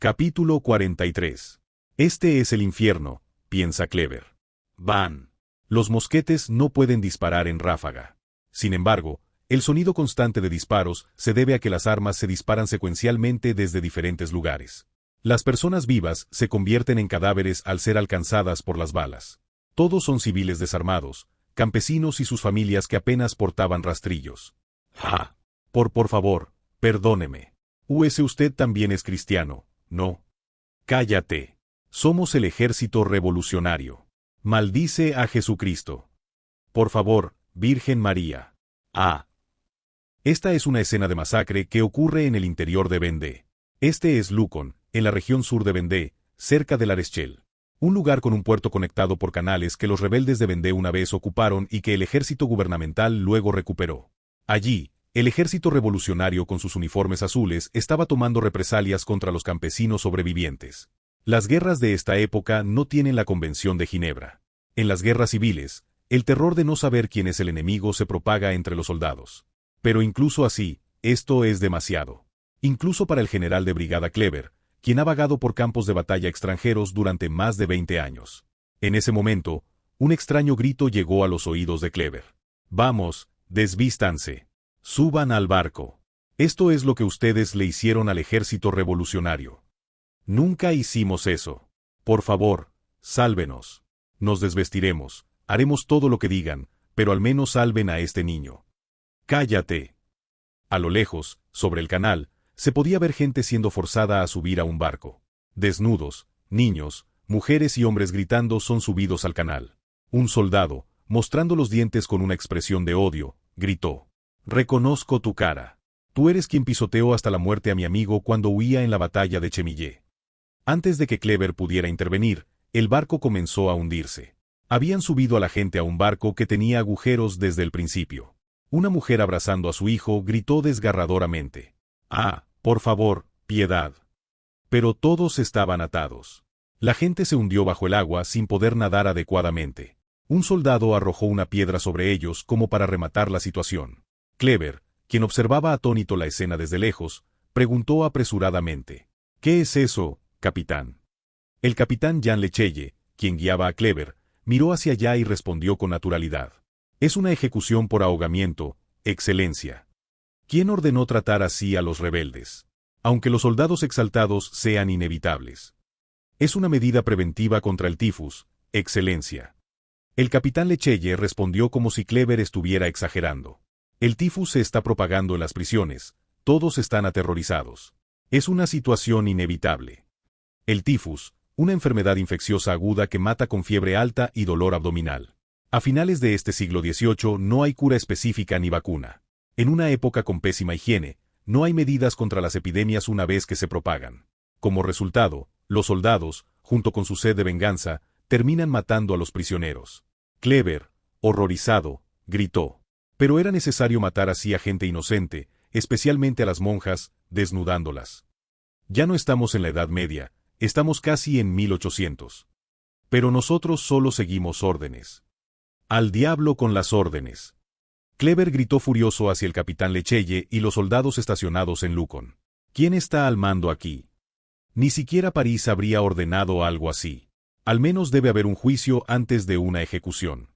Capítulo 43. Este es el infierno, piensa Clever. Van. Los mosquetes no pueden disparar en ráfaga. Sin embargo, el sonido constante de disparos se debe a que las armas se disparan secuencialmente desde diferentes lugares. Las personas vivas se convierten en cadáveres al ser alcanzadas por las balas. Todos son civiles desarmados, campesinos y sus familias que apenas portaban rastrillos. ¡Ja! Por favor, perdóneme. Usted también es cristiano, ¿no? Cállate. Somos el ejército revolucionario. Maldice a Jesucristo. Por favor, Virgen María. Ah. Esta es una escena de masacre que ocurre en el interior de Vendée. Este es Lucan, en la región sur de Vendée, cerca de L'Arechelle. Un lugar con un puerto conectado por canales que los rebeldes de Vendée una vez ocuparon y que el ejército gubernamental luego recuperó. Allí, el ejército revolucionario con sus uniformes azules estaba tomando represalias contra los campesinos sobrevivientes. Las guerras de esta época no tienen la Convención de Ginebra. En las guerras civiles, el terror de no saber quién es el enemigo se propaga entre los soldados. Pero incluso así, esto es demasiado. Incluso para el general de brigada Clever, quien ha vagado por campos de batalla extranjeros durante más de 20 años. En ese momento, un extraño grito llegó a los oídos de Clever. Vamos, desvístanse. Suban al barco. Esto es lo que ustedes le hicieron al ejército revolucionario. Nunca hicimos eso. Por favor, sálvenos. Nos desvestiremos, haremos todo lo que digan, pero al menos salven a este niño. Cállate. A lo lejos, sobre el canal, se podía ver gente siendo forzada a subir a un barco. Desnudos, niños, mujeres y hombres gritando son subidos al canal. Un soldado, mostrando los dientes con una expresión de odio, gritó. Reconozco tu cara. Tú eres quien pisoteó hasta la muerte a mi amigo cuando huía en la batalla de Chemillé. Antes de que Clever pudiera intervenir, el barco comenzó a hundirse. Habían subido a la gente a un barco que tenía agujeros desde el principio. Una mujer abrazando a su hijo gritó desgarradoramente. Ah, por favor, piedad. Pero todos estaban atados. La gente se hundió bajo el agua sin poder nadar adecuadamente. Un soldado arrojó una piedra sobre ellos como para rematar la situación. Clever, quien observaba atónito la escena desde lejos, preguntó apresuradamente. ¿Qué es eso, capitán? El capitán Jean Lechelle, quien guiaba a Clever, miró hacia allá y respondió con naturalidad. Es una ejecución por ahogamiento, Excelencia. ¿Quién ordenó tratar así a los rebeldes? Aunque los soldados exaltados sean inevitables. Es una medida preventiva contra el tifus, Excelencia. El capitán Lechelle respondió como si Clever estuviera exagerando. El tifus se está propagando en las prisiones, todos están aterrorizados. Es una situación inevitable. El tifus, una enfermedad infecciosa aguda que mata con fiebre alta y dolor abdominal. A finales de este siglo XVIII no hay cura específica ni vacuna. En una época con pésima higiene, no hay medidas contra las epidemias una vez que se propagan. Como resultado, los soldados, junto con su sed de venganza, terminan matando a los prisioneros. Clever, horrorizado, gritó. Pero era necesario matar así a gente inocente, especialmente a las monjas, desnudándolas. Ya no estamos en la Edad Media, estamos casi en 1800. Pero nosotros solo seguimos órdenes. Al diablo con las órdenes. Clever gritó furioso hacia el capitán Lechelle y los soldados estacionados en Lucan. ¿Quién está al mando aquí? Ni siquiera París habría ordenado algo así. Al menos debe haber un juicio antes de una ejecución.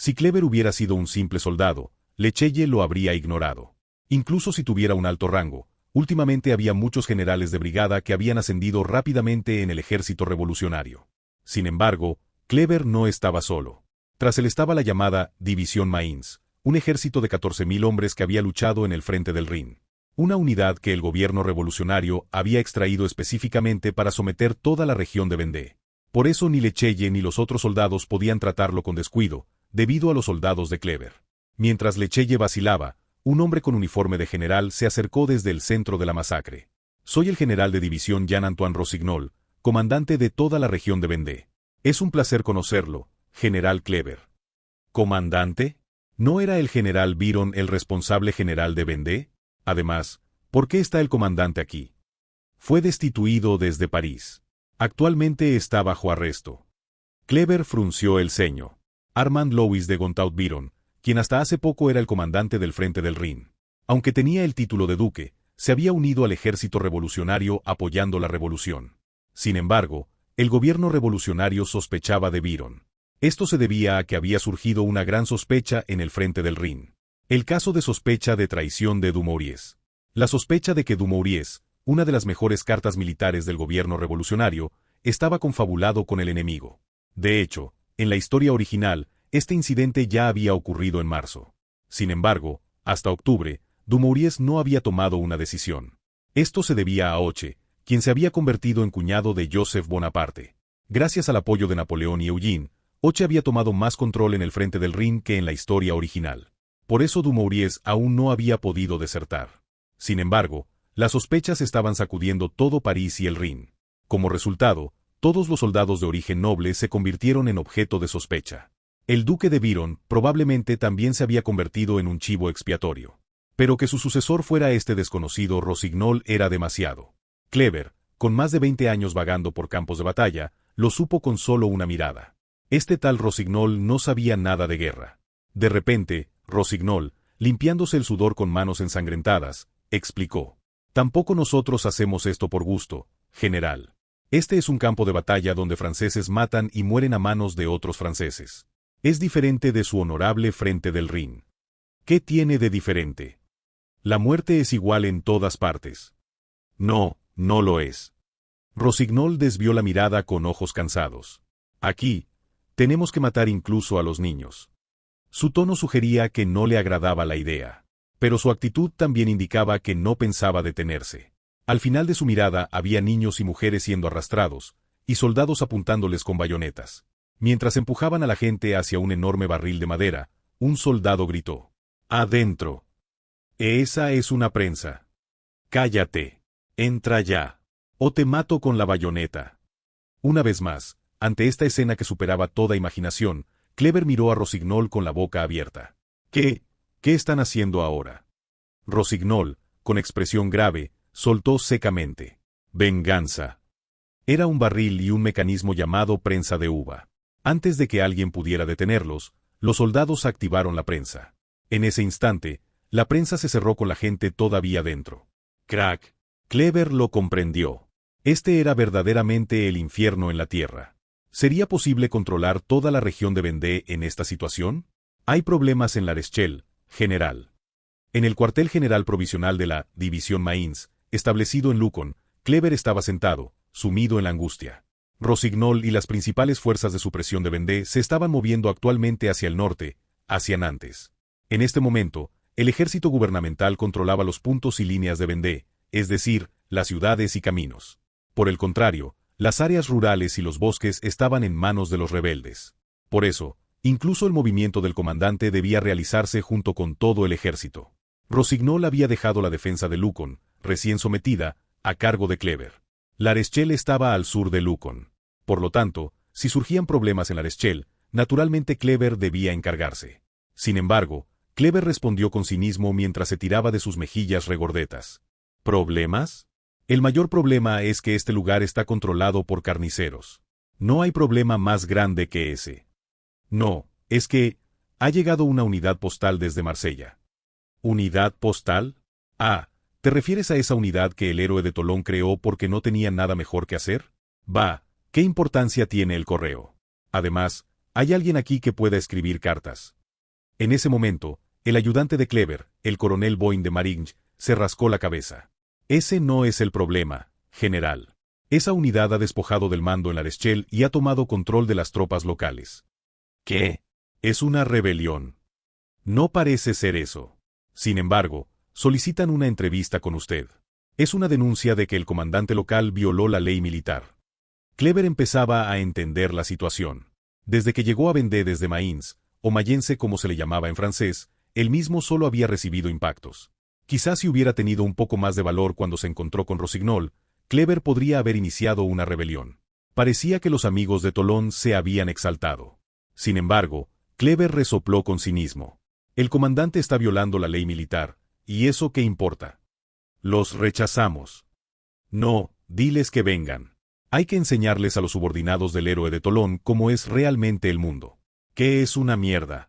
Si Clever hubiera sido un simple soldado, Lechelle lo habría ignorado. Incluso si tuviera un alto rango, últimamente había muchos generales de brigada que habían ascendido rápidamente en el ejército revolucionario. Sin embargo, Clever no estaba solo. Tras él estaba la llamada División Mainz, un ejército de 14.000 hombres que había luchado en el frente del Rin. Una unidad que el gobierno revolucionario había extraído específicamente para someter toda la región de Vendée. Por eso ni Lechelle ni los otros soldados podían tratarlo con descuido, debido a los soldados de Clever. Mientras Lechelle vacilaba, un hombre con uniforme de general se acercó desde el centro de la masacre. Soy el general de división Jean-Antoine Rossignol, comandante de toda la región de Vendée. Es un placer conocerlo, general Clever. ¿Comandante? ¿No era el general Biron el responsable general de Vendée? Además, ¿por qué está el comandante aquí? Fue destituido desde París. Actualmente está bajo arresto. Clever frunció el ceño. Armand Louis de Gontaut-Biron, quien hasta hace poco era el comandante del frente del Rin. Aunque tenía el título de duque, se había unido al ejército revolucionario apoyando la revolución. Sin embargo, el gobierno revolucionario sospechaba de Biron. Esto se debía a que había surgido una gran sospecha en el frente del Rin. El caso de sospecha de traición de Dumouriez. La sospecha de que Dumouriez, una de las mejores cartas militares del gobierno revolucionario, estaba confabulado con el enemigo. De hecho, en la historia original, este incidente ya había ocurrido en marzo. Sin embargo, hasta octubre, Dumouriez no había tomado una decisión. Esto se debía a Hoche, quien se había convertido en cuñado de Joseph Bonaparte. Gracias al apoyo de Napoleón y Eugene, Hoche había tomado más control en el frente del Rin que en la historia original. Por eso Dumouriez aún no había podido desertar. Sin embargo, las sospechas estaban sacudiendo todo París y el Rin. Como resultado, todos los soldados de origen noble se convirtieron en objeto de sospecha. El duque de Biron probablemente también se había convertido en un chivo expiatorio. Pero que su sucesor fuera este desconocido Rossignol era demasiado. Kleber, con más de 20 años vagando por campos de batalla, lo supo con solo una mirada. Este tal Rossignol no sabía nada de guerra. De repente, Rossignol, limpiándose el sudor con manos ensangrentadas, explicó: «Tampoco nosotros hacemos esto por gusto, general. Este es un campo de batalla donde franceses matan y mueren a manos de otros franceses. Es diferente de su honorable frente del Rin». «¿Qué tiene de diferente? La muerte es igual en todas partes». «No, no lo es». Rossignol desvió la mirada con ojos cansados. «Aquí, tenemos que matar incluso a los niños». Su tono sugería que no le agradaba la idea. Pero su actitud también indicaba que no pensaba detenerse. Al final de su mirada había niños y mujeres siendo arrastrados, y soldados apuntándoles con bayonetas. Mientras empujaban a la gente hacia un enorme barril de madera, un soldado gritó: «¡Adentro! Esa es una prensa. Cállate. Entra ya. O te mato con la bayoneta». Una vez más, ante esta escena que superaba toda imaginación, Kleber miró a Rossignol con la boca abierta. ¿Qué están haciendo ahora?» Rossignol, con expresión grave, soltó secamente: «Venganza». Era un barril y un mecanismo llamado prensa de uva. Antes de que alguien pudiera detenerlos, los soldados activaron la prensa. En ese instante, la prensa se cerró con la gente todavía dentro. Crack. Kleber lo comprendió. Este era verdaderamente el infierno en la tierra. ¿Sería posible controlar toda la región de Vendée en esta situación? Hay problemas en L'Arechelle, general. En el cuartel general provisional de la División Mainz, establecido en Lucon, Kleber estaba sentado, sumido en la angustia. Rossignol y las principales fuerzas de supresión de Vendée se estaban moviendo actualmente hacia el norte, hacia Nantes. En este momento, el ejército gubernamental controlaba los puntos y líneas de Vendée, es decir, las ciudades y caminos. Por el contrario, las áreas rurales y los bosques estaban en manos de los rebeldes. Por eso, incluso el movimiento del comandante debía realizarse junto con todo el ejército. Rossignol había dejado la defensa de Lucon, recién sometida, a cargo de Kleber. L'Arechelle estaba al sur de Lucon. Por lo tanto, si surgían problemas en L'Arechelle, naturalmente Kleber debía encargarse. Sin embargo, Kleber respondió con cinismo mientras se tiraba de sus mejillas regordetas. ¿Problemas? El mayor problema es que este lugar está controlado por carniceros. No hay problema más grande que ese. No, es que ha llegado una unidad postal desde Marsella. ¿Unidad postal? Ah, ¿te refieres a esa unidad que el héroe de Tolón creó porque no tenía nada mejor que hacer? Bah, ¿qué importancia tiene el correo? Además, hay alguien aquí que pueda escribir cartas. En ese momento, el ayudante de Kleber, el coronel Boin de Maringe, se rascó la cabeza. Ese no es el problema, general. Esa unidad ha despojado del mando en L'Arechelle y ha tomado control de las tropas locales. ¿Qué? Es una rebelión. No parece ser eso. Sin embargo, solicitan una entrevista con usted. Es una denuncia de que el comandante local violó la ley militar. Kleber empezaba a entender la situación. Desde que llegó a Vendée desde Mainz, o Mayence como se le llamaba en francés, él mismo solo había recibido impactos. Quizás si hubiera tenido un poco más de valor cuando se encontró con Rossignol, Kleber podría haber iniciado una rebelión. Parecía que los amigos de Tolón se habían exaltado. Sin embargo, Kleber resopló con cinismo. El comandante está violando la ley militar, ¿y eso qué importa? Los rechazamos. No, diles que vengan. Hay que enseñarles a los subordinados del héroe de Tolón cómo es realmente el mundo. ¿Qué es una mierda?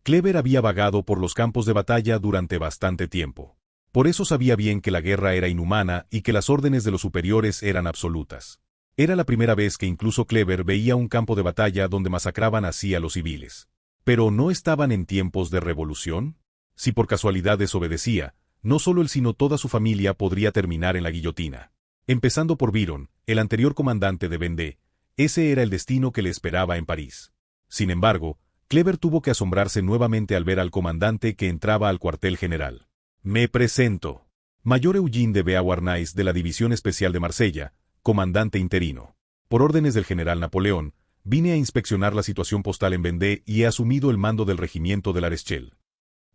Kleber había vagado por los campos de batalla durante bastante tiempo. Por eso sabía bien que la guerra era inhumana y que las órdenes de los superiores eran absolutas. Era la primera vez que incluso Clever veía un campo de batalla donde masacraban así a los civiles. ¿Pero no estaban en tiempos de revolución? Si por casualidad desobedecía, no solo él sino toda su familia podría terminar en la guillotina. Empezando por Byron, el anterior comandante de Vendée, ese era el destino que le esperaba en París. Sin embargo, Clever tuvo que asombrarse nuevamente al ver al comandante que entraba al cuartel general. Me presento. Mayor Eugene de Beauharnais de la División Especial de Marsella, comandante interino. Por órdenes del general Napoleón, vine a inspeccionar la situación postal en Vendée y he asumido el mando del regimiento de La Rochelle.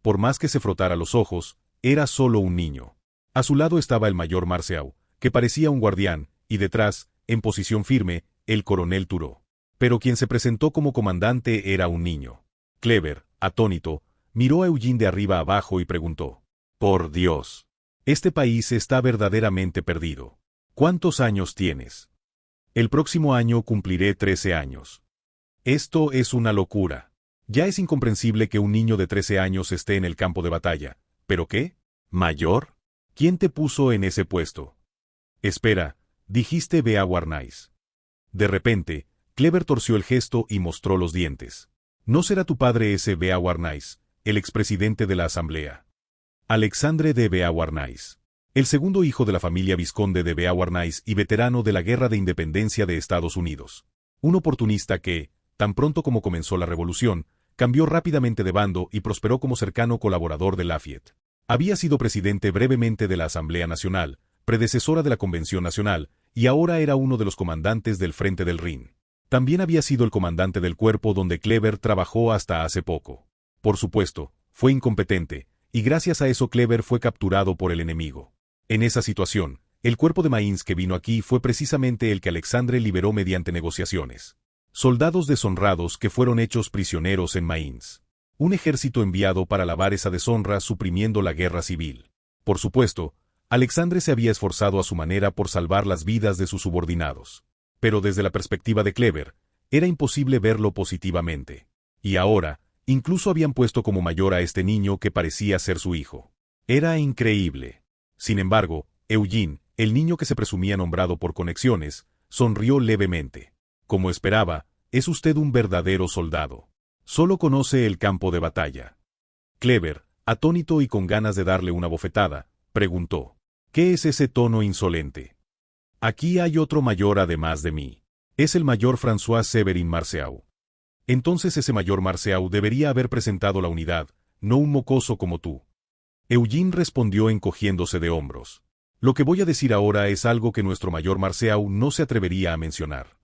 Por más que se frotara los ojos, era solo un niño. A su lado estaba el mayor Marceau, que parecía un guardián, y detrás, en posición firme, el coronel Turó. Pero quien se presentó como comandante era un niño. Clever, atónito, miró a Eugene de arriba abajo y preguntó: «Por Dios, este país está verdaderamente perdido. ¿Cuántos años tienes?» «El próximo año cumpliré 13 años. Esto es una locura. Ya es incomprensible que un niño de 13 años esté en el campo de batalla. ¿Pero qué? ¿Mayor? ¿Quién te puso en ese puesto?» «Espera, dijiste Beauharnais». De repente, Clever torció el gesto y mostró los dientes. «¿No será tu padre ese Beauharnais, el expresidente de la Asamblea?» Alexandre de Beauharnais. El segundo hijo de la familia Visconde de Beauharnais y veterano de la Guerra de Independencia de Estados Unidos. Un oportunista que, tan pronto como comenzó la revolución, cambió rápidamente de bando y prosperó como cercano colaborador de Lafayette. Había sido presidente brevemente de la Asamblea Nacional, predecesora de la Convención Nacional, y ahora era uno de los comandantes del Frente del Rin. También había sido el comandante del cuerpo donde Clever trabajó hasta hace poco. Por supuesto, fue incompetente, y gracias a eso Clever fue capturado por el enemigo. En esa situación, el cuerpo de Maïns que vino aquí fue precisamente el que Alexandre liberó mediante negociaciones. Soldados deshonrados que fueron hechos prisioneros en Maïns. Un ejército enviado para lavar esa deshonra suprimiendo la guerra civil. Por supuesto, Alexandre se había esforzado a su manera por salvar las vidas de sus subordinados. Pero desde la perspectiva de Clever, era imposible verlo positivamente. Y ahora, incluso habían puesto como mayor a este niño que parecía ser su hijo. Era increíble. Sin embargo, Eugene, el niño que se presumía nombrado por conexiones, sonrió levemente. Como esperaba, es usted un verdadero soldado. Solo conoce el campo de batalla. Clever, atónito y con ganas de darle una bofetada, preguntó: «¿Qué es ese tono insolente? Aquí hay otro mayor además de mí. Es el mayor François Severin Marceau. Entonces ese mayor Marceau debería haber presentado la unidad, no un mocoso como tú». Eugene respondió encogiéndose de hombros. «Lo que voy a decir ahora es algo que nuestro mayor Marceau no se atrevería a mencionar».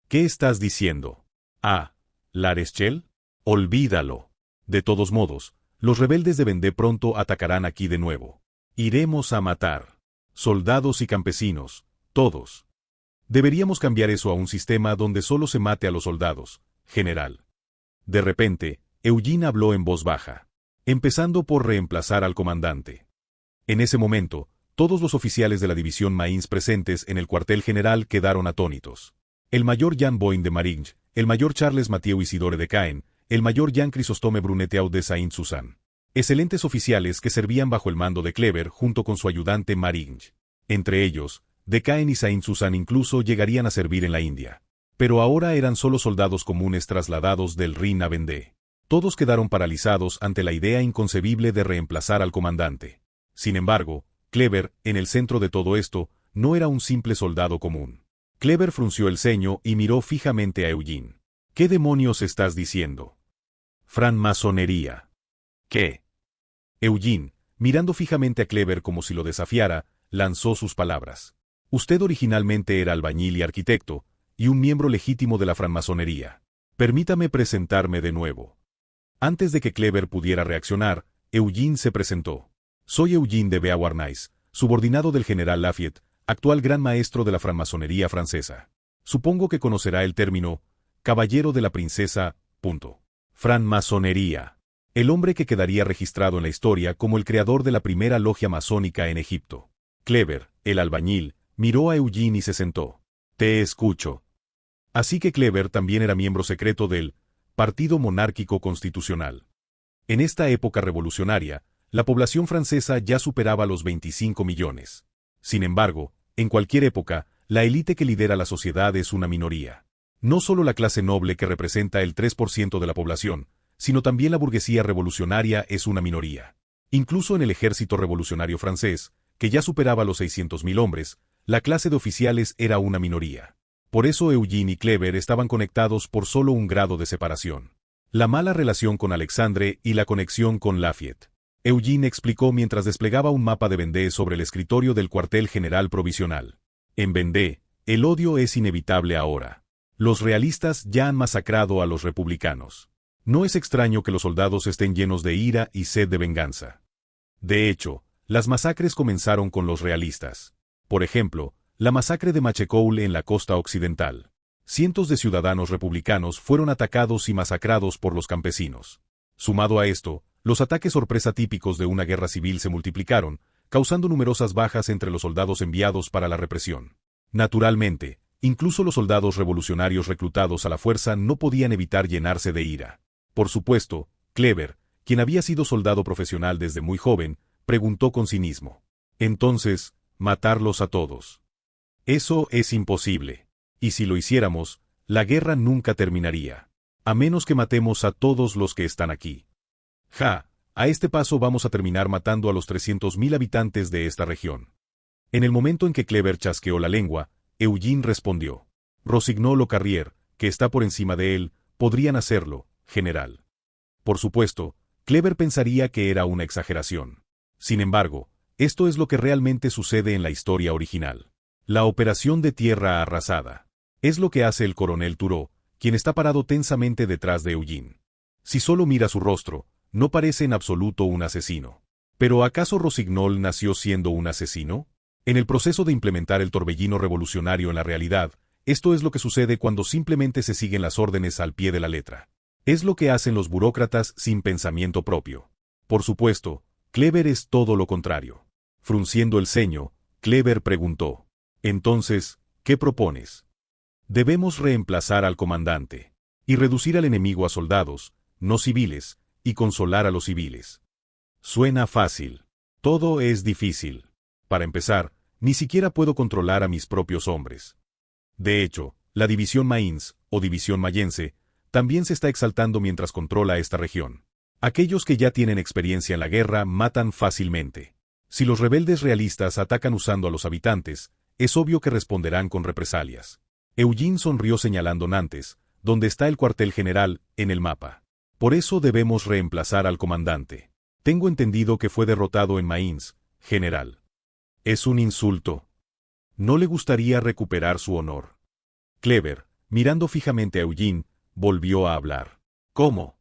«¿Qué estás diciendo? Ah, ¿La Rochelle? Olvídalo. De todos modos, los rebeldes de Vendée pronto atacarán aquí de nuevo. Iremos a matar. Soldados y campesinos, todos. Deberíamos cambiar eso a un sistema donde solo se mate a los soldados, general». De repente, Eugene habló en voz baja, empezando por reemplazar al comandante. En ese momento, todos los oficiales de la división Maïns presentes en el cuartel general quedaron atónitos. El mayor Jean Boin de Maringe, el mayor Charles Mathieu Isidore de Caen, el mayor Jean Chrysostome Bruneteau de Saint-Suzanne. Excelentes oficiales que servían bajo el mando de Clever junto con su ayudante Maringe. Entre ellos, de Caen y Saint-Suzanne incluso llegarían a servir en la India. Pero ahora eran solo soldados comunes trasladados del Rin a Vendée. Todos quedaron paralizados ante la idea inconcebible de reemplazar al comandante. Sin embargo, Clever, en el centro de todo esto, no era un simple soldado común. Clever frunció el ceño y miró fijamente a Eugene. «¿Qué demonios estás diciendo? Francmasonería». «¿Qué?» Eugene, mirando fijamente a Clever como si lo desafiara, lanzó sus palabras. «Usted originalmente era albañil y arquitecto, y un miembro legítimo de la francmasonería. Permítame presentarme de nuevo». Antes de que Clever pudiera reaccionar, Eugene se presentó. «Soy Eugene de Beauharnais, subordinado del general Lafayette, actual gran maestro de la francmasonería francesa. Supongo que conocerá el término caballero de la princesa. Francmasonería. El hombre que quedaría registrado en la historia como el creador de la primera logia masónica en Egipto». Clever, el albañil, miró a Eugene y se sentó. «Te escucho». Así que Clever también era miembro secreto del Partido Monárquico Constitucional. En esta época revolucionaria, La población francesa ya superaba los 25 millones. Sin embargo, en cualquier época, la élite que lidera la sociedad es una minoría. No solo la clase noble que representa el 3% de la población, sino también la burguesía revolucionaria es una minoría. Incluso en el ejército revolucionario francés, que ya superaba los 600.000 hombres, la clase de oficiales era una minoría. Por eso Eugene y Kleber estaban conectados por solo un grado de separación. La mala relación con Alexandre y la conexión con Lafayette. Eugene explicó mientras desplegaba un mapa de Vendée sobre el escritorio del cuartel general provisional. En Vendée, el odio es inevitable ahora. Los realistas ya han masacrado a los republicanos. No es extraño que los soldados estén llenos de ira y sed de venganza. De hecho, las masacres comenzaron con los realistas. Por ejemplo, la masacre de Machecoul en la costa occidental. Cientos de ciudadanos republicanos fueron atacados y masacrados por los campesinos. Sumado a esto, los ataques sorpresa típicos de una guerra civil se multiplicaron, causando numerosas bajas entre los soldados enviados para la represión. Naturalmente, incluso los soldados revolucionarios reclutados a la fuerza no podían evitar llenarse de ira. Por supuesto, Kleber, quien había sido soldado profesional desde muy joven, preguntó con cinismo. Entonces, matarlos a todos. Eso es imposible. Y si lo hiciéramos, la guerra nunca terminaría. A menos que matemos a todos los que están aquí. A este paso vamos a terminar matando a los 300.000 habitantes de esta región. En el momento en que Kleber chasqueó la lengua, Eugene respondió. Rossignol o Carrier, que está por encima de él, podrían hacerlo, general. Por supuesto, Kleber pensaría que era una exageración. Sin embargo, esto es lo que realmente sucede en la historia original. La operación de tierra arrasada. Es lo que hace el coronel Turreau, quien está parado tensamente detrás de Eugene. Si solo mira su rostro, no parece en absoluto un asesino. ¿Pero acaso Rossignol nació siendo un asesino? En el proceso de implementar el torbellino revolucionario en la realidad, esto es lo que sucede cuando simplemente se siguen las órdenes al pie de la letra. Es lo que hacen los burócratas sin pensamiento propio. Por supuesto, Kleber es todo lo contrario. Frunciendo el ceño, Kleber preguntó. Entonces, ¿qué propones? Debemos reemplazar al comandante. Y reducir al enemigo a soldados, no civiles, y consolar a los civiles. Suena fácil. Todo es difícil. Para empezar, ni siquiera puedo controlar a mis propios hombres. De hecho, la división Maïns, o división mayense, también se está exaltando mientras controla esta región. Aquellos que ya tienen experiencia en la guerra matan fácilmente. Si los rebeldes realistas atacan usando a los habitantes, es obvio que responderán con represalias. Eugene sonrió señalando Nantes, donde está el cuartel general, en el mapa. Por eso debemos reemplazar al comandante. Tengo entendido que fue derrotado en Maïns, general. Es un insulto. ¿No le gustaría recuperar su honor? Kleber, mirando fijamente a Eugene, volvió a hablar. ¿Cómo?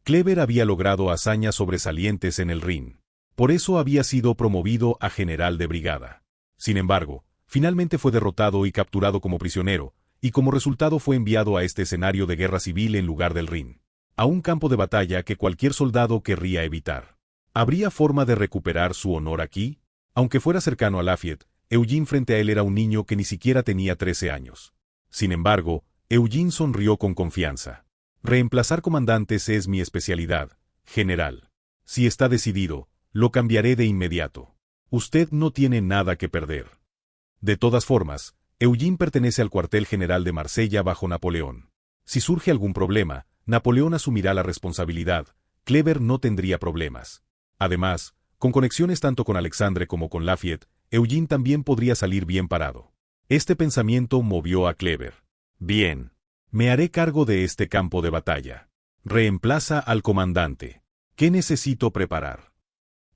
Kleber había logrado hazañas sobresalientes en el Rin. Por eso había sido promovido a general de brigada. Sin embargo, finalmente fue derrotado y capturado como prisionero, y como resultado fue enviado a este escenario de guerra civil en lugar del Rin. A un campo de batalla que cualquier soldado querría evitar. ¿Habría forma de recuperar su honor aquí? Aunque fuera cercano a Lafayette, Eugene frente a él era un niño que ni siquiera tenía 13 años. Sin embargo, Eugene sonrió con confianza. Reemplazar comandantes es mi especialidad, general. Si está decidido, lo cambiaré de inmediato. Usted no tiene nada que perder. De todas formas, Eugene pertenece al cuartel general de Marsella bajo Napoleón. Si surge algún problema, Napoleón asumirá la responsabilidad. Kleber no tendría problemas. Además, con conexiones tanto con Alexandre como con Lafayette, Eugene también podría salir bien parado. Este pensamiento movió a Kleber. Bien. Me haré cargo de este campo de batalla. Reemplaza al comandante. ¿Qué necesito preparar?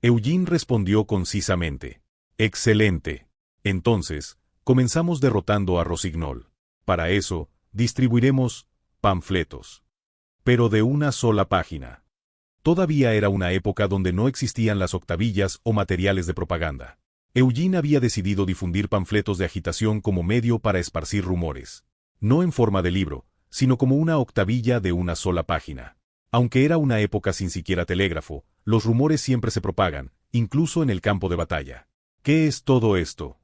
Eugene respondió concisamente. Excelente. Entonces, comenzamos derrotando a Rossignol. Para eso, distribuiremos panfletos. Pero de una sola página. Todavía era una época donde no existían las octavillas o materiales de propaganda. Eugene había decidido difundir panfletos de agitación como medio para esparcir rumores. No en forma de libro, sino como una octavilla de una sola página. Aunque era una época sin siquiera telégrafo, los rumores siempre se propagan, incluso en el campo de batalla. ¿Qué es todo esto?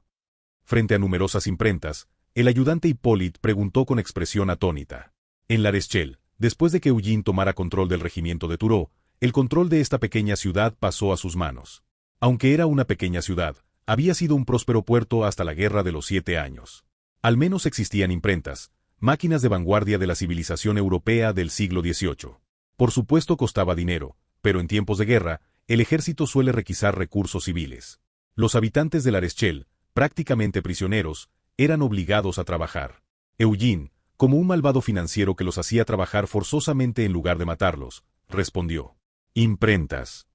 Frente a numerosas imprentas, el ayudante Hippolyte preguntó con expresión atónita. En La Rochelle, después de que Eugene tomara control del regimiento de Turreau, el control de esta pequeña ciudad pasó a sus manos. Aunque era una pequeña ciudad, había sido un próspero puerto hasta la Guerra de los 7 años. Al menos existían imprentas, máquinas de vanguardia de la civilización europea del siglo XVIII. Por supuesto costaba dinero, pero en tiempos de guerra, el ejército suele requisar recursos civiles. Los habitantes de La Rochelle, prácticamente prisioneros, eran obligados a trabajar. Eugene, como un malvado financiero que los hacía trabajar forzosamente en lugar de matarlos, respondió: «Imprentas.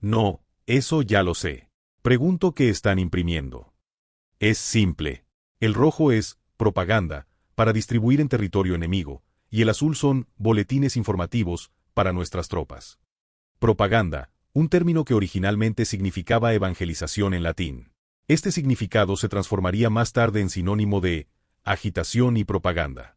No, eso ya lo sé. Pregunto qué están imprimiendo». Es simple. El rojo es propaganda, para distribuir en territorio enemigo, y el azul son boletines informativos para nuestras tropas. Propaganda, un término que originalmente significaba evangelización en latín. Este significado se transformaría más tarde en sinónimo de agitación y propaganda.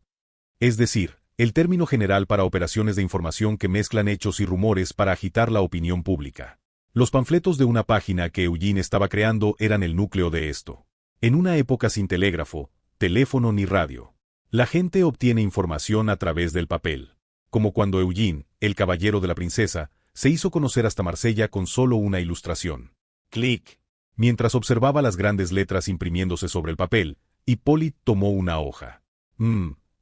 Es decir, el término general para operaciones de información que mezclan hechos y rumores para agitar la opinión pública. Los panfletos de una página que Eugene estaba creando eran el núcleo de esto. En una época sin telégrafo, teléfono ni radio, la gente obtiene información a través del papel. Como cuando Eugene, el caballero de la princesa, se hizo conocer hasta Marsella con solo una ilustración. Clic. Mientras observaba las grandes letras imprimiéndose sobre el papel, Hippolyte tomó una hoja.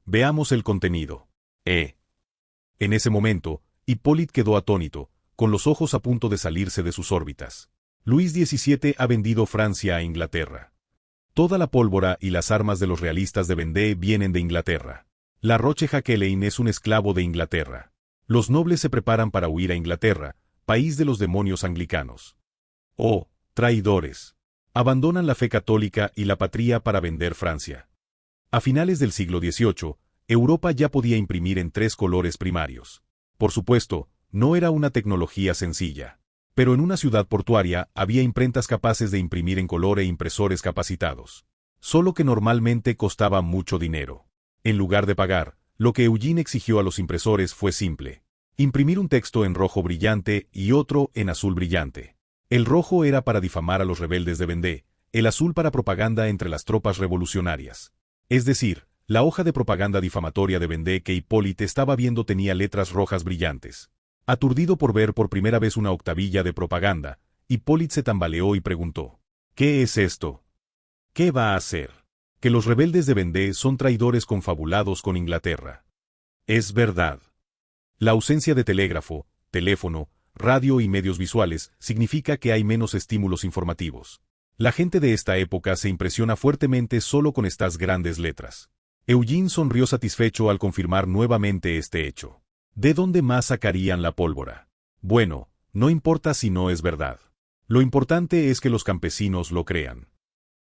Veamos el contenido. En ese momento, Hippolyte quedó atónito, con los ojos a punto de salirse de sus órbitas. Luis XVII ha vendido Francia a Inglaterra. Toda la pólvora y las armas de los realistas de Vendée vienen de Inglaterra. La Roche-Jacqueline es un esclavo de Inglaterra. Los nobles se preparan para huir a Inglaterra, país de los demonios anglicanos. Oh, traidores. Abandonan la fe católica y la patria para vender Francia. A finales del siglo XVIII, Europa ya podía imprimir en 3 colores primarios. Por supuesto, no era una tecnología sencilla. Pero en una ciudad portuaria había imprentas capaces de imprimir en color e impresores capacitados. Solo que normalmente costaba mucho dinero. En lugar de pagar, lo que Eugene exigió a los impresores fue simple: imprimir un texto en rojo brillante y otro en azul brillante. El rojo era para difamar a los rebeldes de Vendée, el azul para propaganda entre las tropas revolucionarias. Es decir, la hoja de propaganda difamatoria de Vendée que Hippolyte estaba viendo tenía letras rojas brillantes. Aturdido por ver por primera vez una octavilla de propaganda, Hippolyte se tambaleó y preguntó: ¿qué es esto? ¿Qué va a hacer? Que los rebeldes de Vendée son traidores confabulados con Inglaterra. Es verdad. La ausencia de telégrafo, teléfono, radio y medios visuales significa que hay menos estímulos informativos. La gente de esta época se impresiona fuertemente solo con estas grandes letras. Eugene sonrió satisfecho al confirmar nuevamente este hecho. ¿De dónde más sacarían la pólvora? Bueno, no importa si no es verdad. Lo importante es que los campesinos lo crean.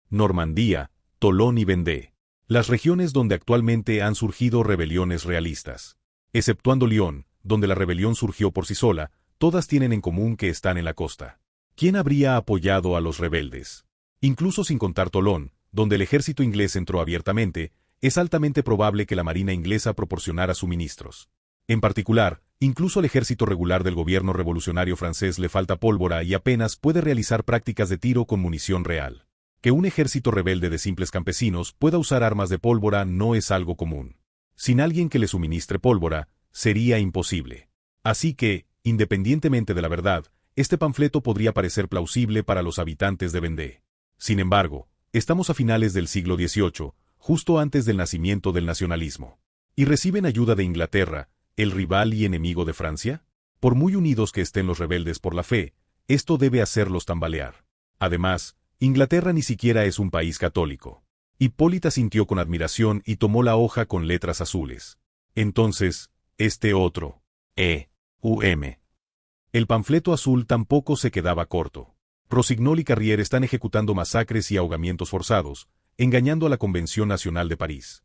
Normandía, Tolón y Vendée. Las regiones donde actualmente han surgido rebeliones realistas. Exceptuando Lyon, donde la rebelión surgió por sí sola, todas tienen en común que están en la costa. ¿Quién habría apoyado a los rebeldes? Incluso sin contar Tolón, donde el ejército inglés entró abiertamente, es altamente probable que la marina inglesa proporcionara suministros. En particular, incluso al ejército regular del gobierno revolucionario francés le falta pólvora y apenas puede realizar prácticas de tiro con munición real. Que un ejército rebelde de simples campesinos pueda usar armas de pólvora no es algo común. Sin alguien que le suministre pólvora, sería imposible. Así que, independientemente de la verdad, este panfleto podría parecer plausible para los habitantes de Vendée. Sin embargo, estamos a finales del siglo XVIII, justo antes del nacimiento del nacionalismo. ¿Y reciben ayuda de Inglaterra, el rival y enemigo de Francia? Por muy unidos que estén los rebeldes por la fe, esto debe hacerlos tambalear. Además, Inglaterra ni siquiera es un país católico. Hipólita sintió con admiración y tomó la hoja con letras azules. Entonces, este otro, E.U.M. El panfleto azul tampoco se quedaba corto. Rossignol y Carrier están ejecutando masacres y ahogamientos forzados, engañando a la Convención Nacional de París.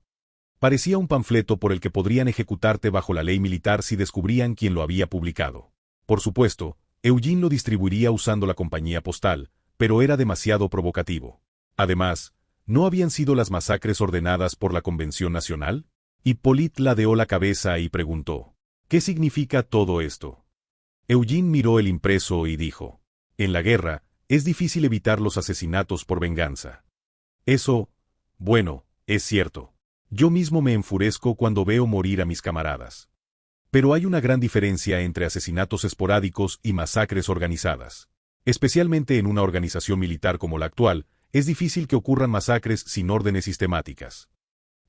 Parecía un panfleto por el que podrían ejecutarte bajo la ley militar si descubrían quién lo había publicado. Por supuesto, Eugene lo distribuiría usando la compañía postal, pero era demasiado provocativo. Además, ¿no habían sido las masacres ordenadas por la Convención Nacional? Hippolyte ladeó la cabeza y preguntó: ¿qué significa todo esto? Eugene miró el impreso y dijo: en la guerra, es difícil evitar los asesinatos por venganza. Eso, bueno, es cierto. Yo mismo me enfurezco cuando veo morir a mis camaradas. Pero hay una gran diferencia entre asesinatos esporádicos y masacres organizadas. Especialmente en una organización militar como la actual, es difícil que ocurran masacres sin órdenes sistemáticas.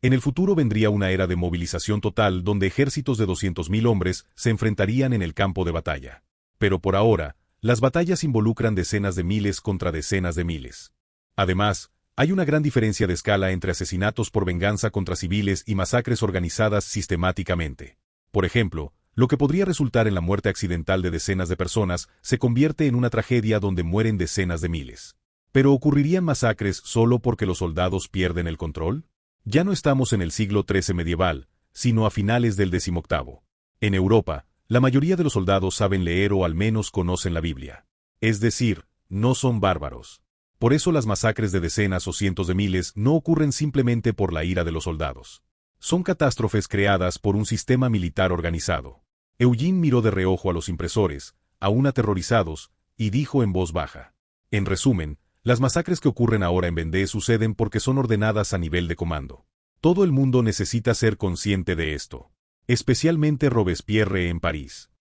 En el futuro vendría una era de movilización total donde ejércitos de 200.000 hombres se enfrentarían en el campo de batalla. Pero por ahora, las batallas involucran decenas de miles contra decenas de miles. Además, hay una gran diferencia de escala entre asesinatos por venganza contra civiles y masacres organizadas sistemáticamente. Por ejemplo, lo que podría resultar en la muerte accidental de decenas de personas se convierte en una tragedia donde mueren decenas de miles. ¿Pero ocurrirían masacres solo porque los soldados pierden el control? Ya no estamos en el siglo XIII medieval, sino a finales del XVIII. En Europa, la mayoría de los soldados saben leer o al menos conocen la Biblia. Es decir, no son bárbaros. Por eso las masacres de decenas o cientos de miles no ocurren simplemente por la ira de los soldados. Son catástrofes creadas por un sistema militar organizado. Eugene miró de reojo a los impresores, aún aterrorizados, y dijo en voz baja. En resumen, las masacres que ocurren ahora en Vendée suceden porque son ordenadas a nivel de comando. Todo el mundo necesita ser consciente de esto. Especialmente Robespierre en París.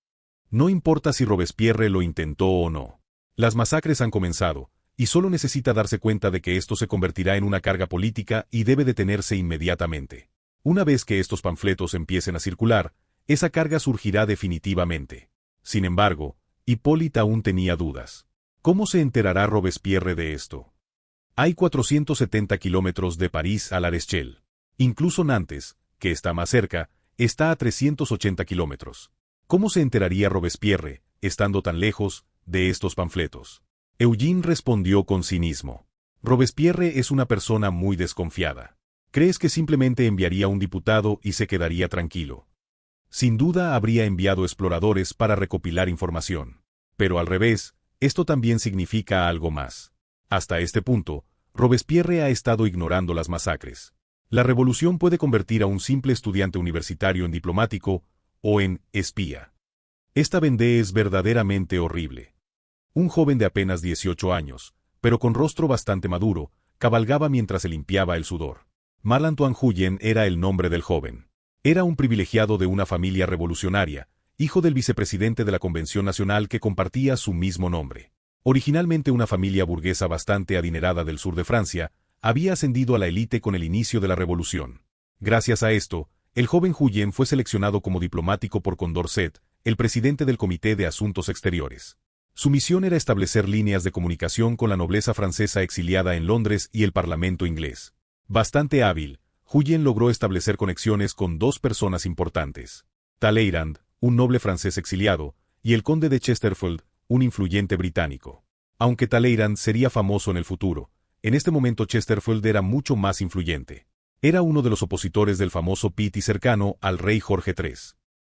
No importa si Robespierre lo intentó o no. Las masacres han comenzado, y solo necesita darse cuenta de que esto se convertirá en una carga política y debe detenerse inmediatamente. Una vez que estos panfletos empiecen a circular, esa carga surgirá definitivamente. Sin embargo, Hippolyte aún tenía dudas. ¿Cómo se enterará Robespierre de esto? Hay 470 kilómetros de París a La Rochelle. Incluso Nantes, que está más cerca, está a 380 kilómetros. ¿Cómo se enteraría Robespierre, estando tan lejos, de estos panfletos? Eugene respondió con cinismo. Robespierre es una persona muy desconfiada. ¿Crees que simplemente enviaría un diputado y se quedaría tranquilo? Sin duda habría enviado exploradores para recopilar información. Pero al revés, esto también significa algo más. Hasta este punto, Robespierre ha estado ignorando las masacres. La revolución puede convertir a un simple estudiante universitario en diplomático o en espía. Esta Vendée es verdaderamente horrible. Un joven de apenas 18 años, pero con rostro bastante maduro, cabalgaba mientras se limpiaba el sudor. Marc-Antoine Juyen era el nombre del joven. Era un privilegiado de una familia revolucionaria, hijo del vicepresidente de la Convención Nacional que compartía su mismo nombre. Originalmente una familia burguesa bastante adinerada del sur de Francia, había ascendido a la élite con el inicio de la revolución. Gracias a esto, el joven Juyen fue seleccionado como diplomático por Condorcet, el presidente del Comité de Asuntos Exteriores. Su misión era establecer líneas de comunicación con la nobleza francesa exiliada en Londres y el Parlamento inglés. Bastante hábil, Juyen logró establecer conexiones con dos personas importantes. Talleyrand, un noble francés exiliado, y el conde de Chesterfield, un influyente británico. Aunque Talleyrand sería famoso en el futuro, en este momento Chesterfield era mucho más influyente. Era uno de los opositores del famoso Pitti cercano al rey Jorge III.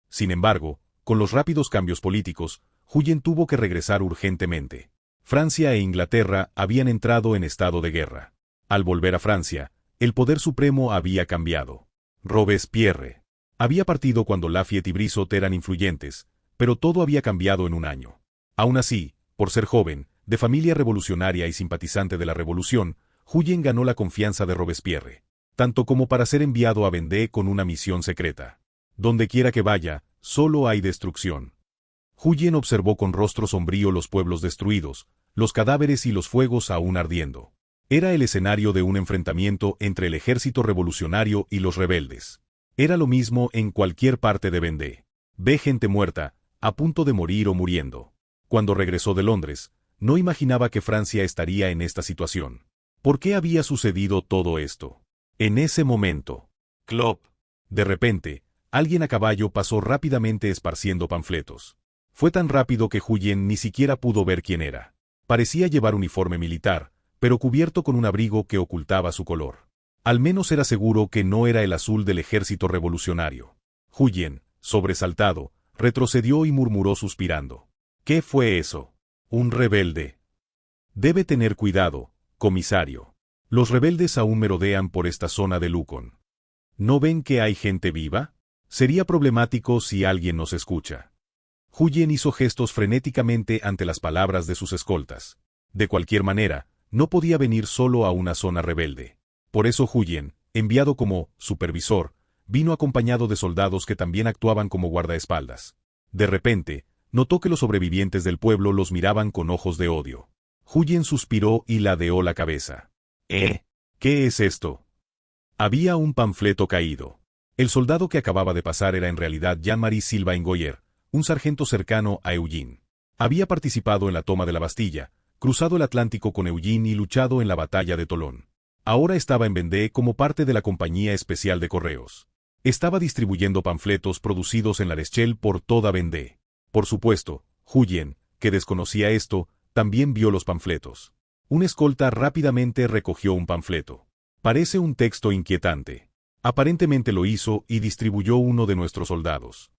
Sin embargo, con los rápidos cambios políticos, Juyen tuvo que regresar urgentemente. Francia e Inglaterra habían entrado en estado de guerra. Al volver a Francia, el poder supremo había cambiado. Robespierre había partido cuando Lafayette y Brissot eran influyentes, pero todo había cambiado en un año. Aún así, por ser joven, de familia revolucionaria y simpatizante de la revolución, Juyen ganó la confianza de Robespierre, tanto como para ser enviado a Vendée con una misión secreta. Donde quiera que vaya, solo hay destrucción. Juyen observó con rostro sombrío los pueblos destruidos, los cadáveres y los fuegos aún ardiendo. Era el escenario de un enfrentamiento entre el ejército revolucionario y los rebeldes. Era lo mismo en cualquier parte de Vendée. Ve gente muerta, a punto de morir o muriendo. Cuando regresó de Londres, no imaginaba que Francia estaría en esta situación. ¿Por qué había sucedido todo esto? En ese momento, ¡clop! De repente, alguien a caballo pasó rápidamente esparciendo panfletos. Fue tan rápido que Juyen ni siquiera pudo ver quién era. Parecía llevar uniforme militar, pero cubierto con un abrigo que ocultaba su color. Al menos era seguro que no era el azul del ejército revolucionario. Juyen, sobresaltado, retrocedió y murmuró suspirando. ¿Qué fue eso? Un rebelde. Debe tener cuidado, comisario. Los rebeldes aún merodean por esta zona de Lucan. ¿No ven que hay gente viva? Sería problemático si alguien nos escucha. Juyen hizo gestos frenéticamente ante las palabras de sus escoltas. De cualquier manera, no podía venir solo a una zona rebelde. Por eso Juyen, enviado como supervisor, vino acompañado de soldados que también actuaban como guardaespaldas. De repente, notó que los sobrevivientes del pueblo los miraban con ojos de odio. Huyen suspiró y ladeó la cabeza. ¿Qué es esto? Había un panfleto caído. El soldado que acababa de pasar era en realidad Jean-Marie Sylvain Goyer, un sargento cercano a Eugene. Había participado en la toma de la Bastilla, cruzado el Atlántico con Eugene y luchado en la batalla de Tolón. Ahora estaba en Vendée como parte de la Compañía Especial de Correos. Estaba distribuyendo panfletos producidos en La Rochelle por toda Vendée. Por supuesto, Huyen, que desconocía esto, también vio los panfletos. Un escolta rápidamente recogió un panfleto. Parece un texto inquietante. Aparentemente lo hizo y distribuyó uno de nuestros soldados.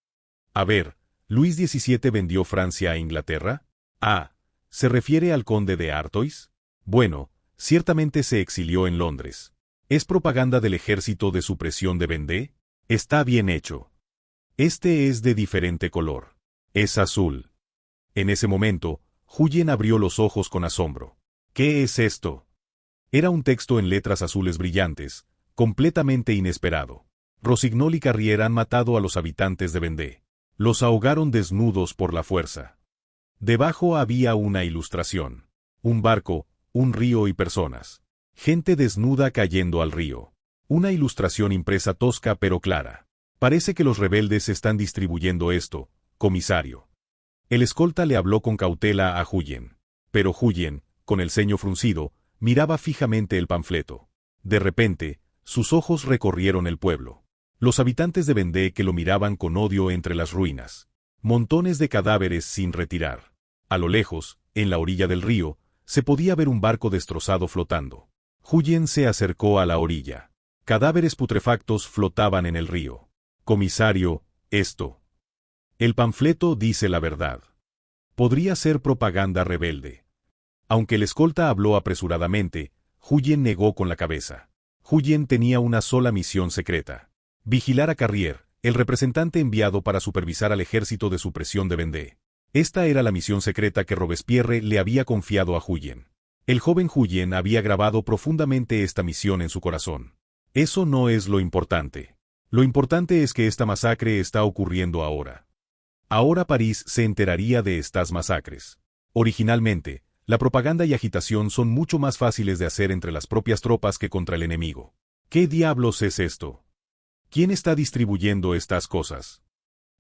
A ver, ¿Luis XVII vendió Francia a Inglaterra? Ah, ¿se refiere al conde de Artois? Bueno, ciertamente se exilió en Londres. ¿Es propaganda del ejército de supresión de Vendée? Está bien hecho. Este es de diferente color. Es azul. En ese momento, Huyen abrió los ojos con asombro. ¿Qué es esto? Era un texto en letras azules brillantes, completamente inesperado. Rossignol y Carrier han matado a los habitantes de Vendée. Los ahogaron desnudos por la fuerza. Debajo había una ilustración. Un barco, un río y personas. Gente desnuda cayendo al río. Una ilustración impresa tosca pero clara. Parece que los rebeldes están distribuyendo esto, comisario. El escolta le habló con cautela a Huyen. Pero Huyen, con el ceño fruncido, miraba fijamente el panfleto. De repente, sus ojos recorrieron el pueblo. Los habitantes de Vendée que lo miraban con odio entre las ruinas. Montones de cadáveres sin retirar. A lo lejos, en la orilla del río, se podía ver un barco destrozado flotando. Huyen se acercó a la orilla. Cadáveres putrefactos flotaban en el río. Comisario, esto. El panfleto dice la verdad. Podría ser propaganda rebelde. Aunque el escolta habló apresuradamente, Huyen negó con la cabeza. Huyen tenía una sola misión secreta. Vigilar a Carrier, el representante enviado para supervisar al ejército de supresión de Vendée. Esta era la misión secreta que Robespierre le había confiado a Huyen. El joven Huyen había grabado profundamente esta misión en su corazón. Eso no es lo importante. Lo importante es que esta masacre está ocurriendo ahora. Ahora París se enteraría de estas masacres. Originalmente, la propaganda y agitación son mucho más fáciles de hacer entre las propias tropas que contra el enemigo. ¿Qué diablos es esto? ¿Quién está distribuyendo estas cosas?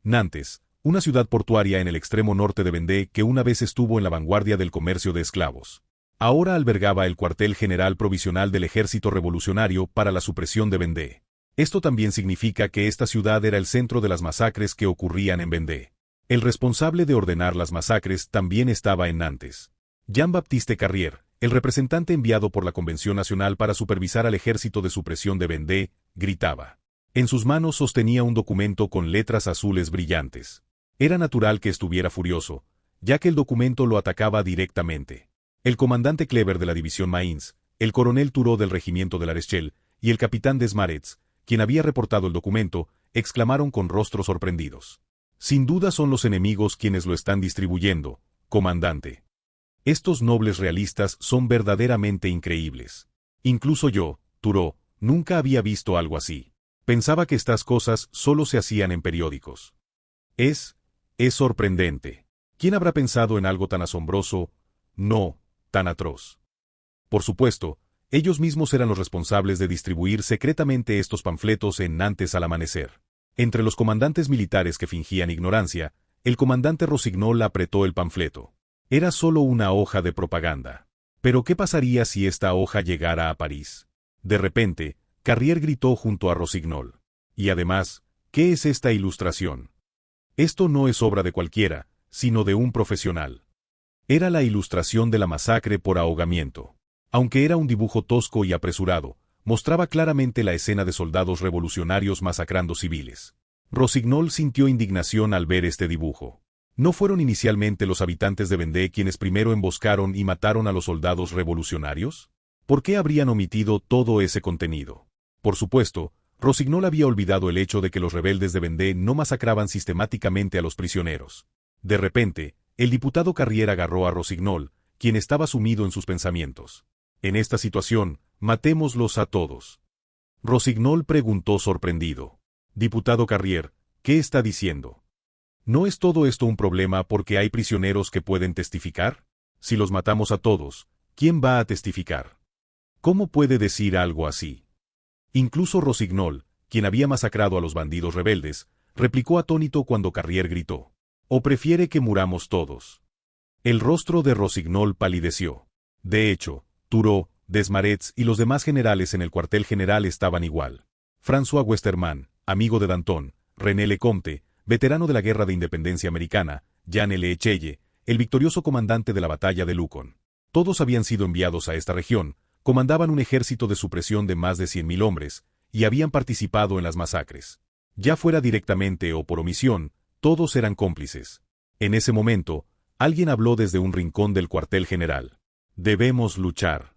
Nantes, una ciudad portuaria en el extremo norte de Vendée que una vez estuvo en la vanguardia del comercio de esclavos. Ahora albergaba el cuartel general provisional del Ejército Revolucionario para la supresión de Vendée. Esto también significa que esta ciudad era el centro de las masacres que ocurrían en Vendée. El responsable de ordenar las masacres también estaba en Nantes. Jean-Baptiste Carrier, el representante enviado por la Convención Nacional para supervisar al ejército de supresión de Vendée, gritaba. En sus manos sostenía un documento con letras azules brillantes. Era natural que estuviera furioso, ya que el documento lo atacaba directamente. El comandante Kleber de la división Mainz, el coronel Turó del regimiento de La Rochelle y el capitán Desmarets, quien había reportado el documento, exclamaron con rostros sorprendidos. Sin duda son los enemigos quienes lo están distribuyendo, comandante. Estos nobles realistas son verdaderamente increíbles. Incluso yo, Turó, nunca había visto algo así. Pensaba que estas cosas solo se hacían en periódicos. Es sorprendente. ¿Quién habrá pensado en algo tan asombroso, no, tan atroz? Por supuesto, ellos mismos eran los responsables de distribuir secretamente estos panfletos en Nantes al amanecer. Entre los comandantes militares que fingían ignorancia, el comandante Rossignol apretó el panfleto. Era solo una hoja de propaganda. Pero ¿qué pasaría si esta hoja llegara a París? De repente, Carrier gritó junto a Rossignol. Y además, ¿qué es esta ilustración? Esto no es obra de cualquiera, sino de un profesional. Era la ilustración de la masacre por ahogamiento. Aunque era un dibujo tosco y apresurado, mostraba claramente la escena de soldados revolucionarios masacrando civiles. Rossignol sintió indignación al ver este dibujo. ¿No fueron inicialmente los habitantes de Vendée quienes primero emboscaron y mataron a los soldados revolucionarios? ¿Por qué habrían omitido todo ese contenido? Por supuesto, Rossignol había olvidado el hecho de que los rebeldes de Vendée no masacraban sistemáticamente a los prisioneros. De repente, el diputado Carrier agarró a Rossignol, quien estaba sumido en sus pensamientos. En esta situación, matémoslos a todos. Rossignol preguntó sorprendido. Diputado Carrier, ¿qué está diciendo? ¿No es todo esto un problema porque hay prisioneros que pueden testificar? Si los matamos a todos, ¿quién va a testificar? ¿Cómo puede decir algo así? Incluso Rossignol, quien había masacrado a los bandidos rebeldes, replicó atónito cuando Carrier gritó: ¿O prefiere que muramos todos? El rostro de Rossignol palideció. De hecho, Turó, Desmarets y los demás generales en el cuartel general estaban igual. François Westermann, amigo de Danton, René Lecomte, veterano de la Guerra de Independencia Americana, Jean L. Echelle, el victorioso comandante de la batalla de Lugon. Todos habían sido enviados a esta región, comandaban un ejército de supresión de más de 100.000 hombres, y habían participado en las masacres. Ya fuera directamente o por omisión, todos eran cómplices. En ese momento, alguien habló desde un rincón del cuartel general. Debemos luchar.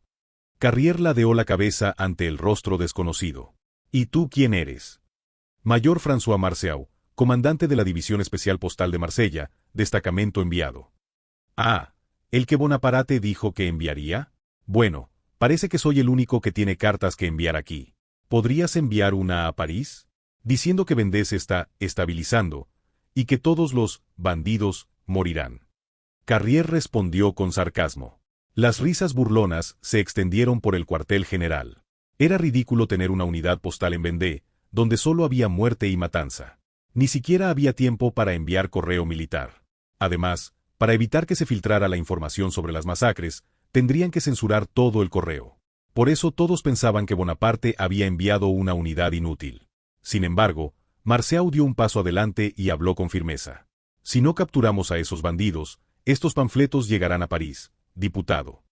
Carrier ladeó la cabeza ante el rostro desconocido. ¿Y tú quién eres? Mayor François Marceau, comandante de la División Especial Postal de Marsella, destacamento enviado. Ah, ¿el que Bonaparte dijo que enviaría? Bueno, parece que soy el único que tiene cartas que enviar aquí. ¿Podrías enviar una a París? Diciendo que Vendée se está estabilizando, y que todos los bandidos morirán. Carrier respondió con sarcasmo. Las risas burlonas se extendieron por el cuartel general. Era ridículo tener una unidad postal en Vendée, donde solo había muerte y matanza. Ni siquiera había tiempo para enviar correo militar. Además, para evitar que se filtrara la información sobre las masacres, tendrían que censurar todo el correo. Por eso todos pensaban que Bonaparte había enviado una unidad inútil. Sin embargo, Marceau dio un paso adelante y habló con firmeza. Si no capturamos a esos bandidos, estos panfletos llegarán a París, diputado.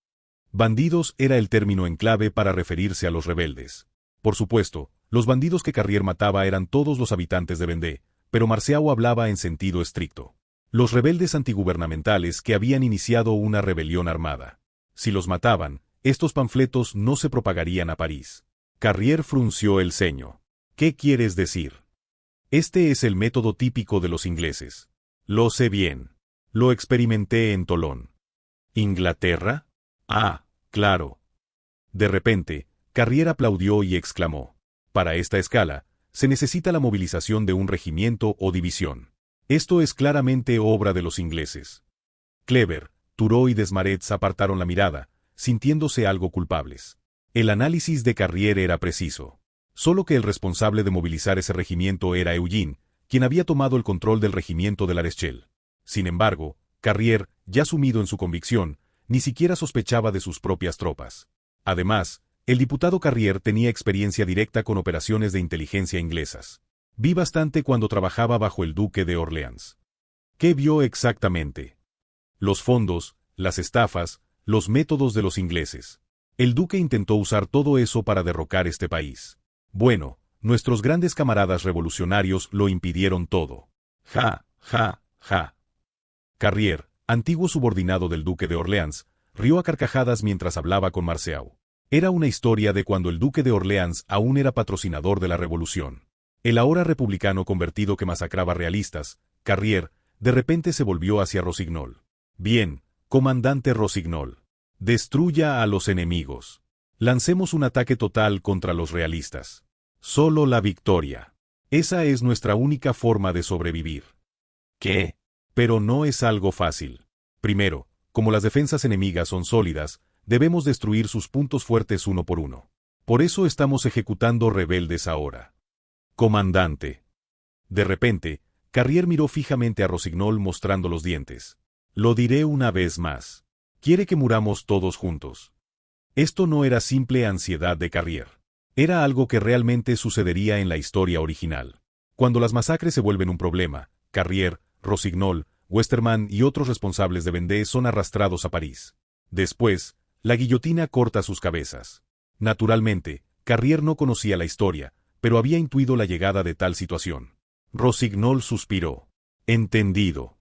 Bandidos era el término en clave para referirse a los rebeldes. Por supuesto, los bandidos que Carrier mataba eran todos los habitantes de Vendée, pero Marceau hablaba en sentido estricto. Los rebeldes antigubernamentales que habían iniciado una rebelión armada. Si los mataban, estos panfletos no se propagarían a París. Carrier frunció el ceño. ¿Qué quieres decir? Este es el método típico de los ingleses. Lo sé bien. Lo experimenté en Tolón. ¿Inglaterra? Ah, claro. De repente, Carrier aplaudió y exclamó: para esta escala, se necesita la movilización de un regimiento o división. Esto es claramente obra de los ingleses. Kleber, Turó y Desmarets apartaron la mirada, sintiéndose algo culpables. El análisis de Carrier era preciso. Solo que el responsable de movilizar ese regimiento era Eugene, quien había tomado el control del regimiento de La Rochelle. Sin embargo, Carrier, ya sumido en su convicción, ni siquiera sospechaba de sus propias tropas. Además, el diputado Carrier tenía experiencia directa con operaciones de inteligencia inglesas. Vi bastante cuando trabajaba bajo el duque de Orleans. ¿Qué vio exactamente? Los fondos, las estafas, los métodos de los ingleses. El duque intentó usar todo eso para derrocar este país. Bueno, nuestros grandes camaradas revolucionarios lo impidieron todo. Ja, ja, ja. Carrier, antiguo subordinado del duque de Orleans, rió a carcajadas mientras hablaba con Marceau. Era una historia de cuando el duque de Orleans aún era patrocinador de la revolución. El ahora republicano convertido que masacraba realistas, Carrier, de repente se volvió hacia Rossignol. Bien, comandante Rossignol. Destruya a los enemigos. Lancemos un ataque total contra los realistas. Solo la victoria. Esa es nuestra única forma de sobrevivir. ¿Qué? Pero no es algo fácil. Primero, como las defensas enemigas son sólidas, debemos destruir sus puntos fuertes uno por uno. Por eso estamos ejecutando rebeldes ahora. Comandante. De repente, Carrier miró fijamente a Rossignol mostrando los dientes. Lo diré una vez más. Quiere que muramos todos juntos. Esto no era simple ansiedad de Carrier. Era algo que realmente sucedería en la historia original. Cuando las masacres se vuelven un problema, Carrier, Rossignol, Westermann y otros responsables de Vendée son arrastrados a París. Después, la guillotina corta sus cabezas. Naturalmente, Carrier no conocía la historia, pero había intuido la llegada de tal situación. Rossignol suspiró. Entendido.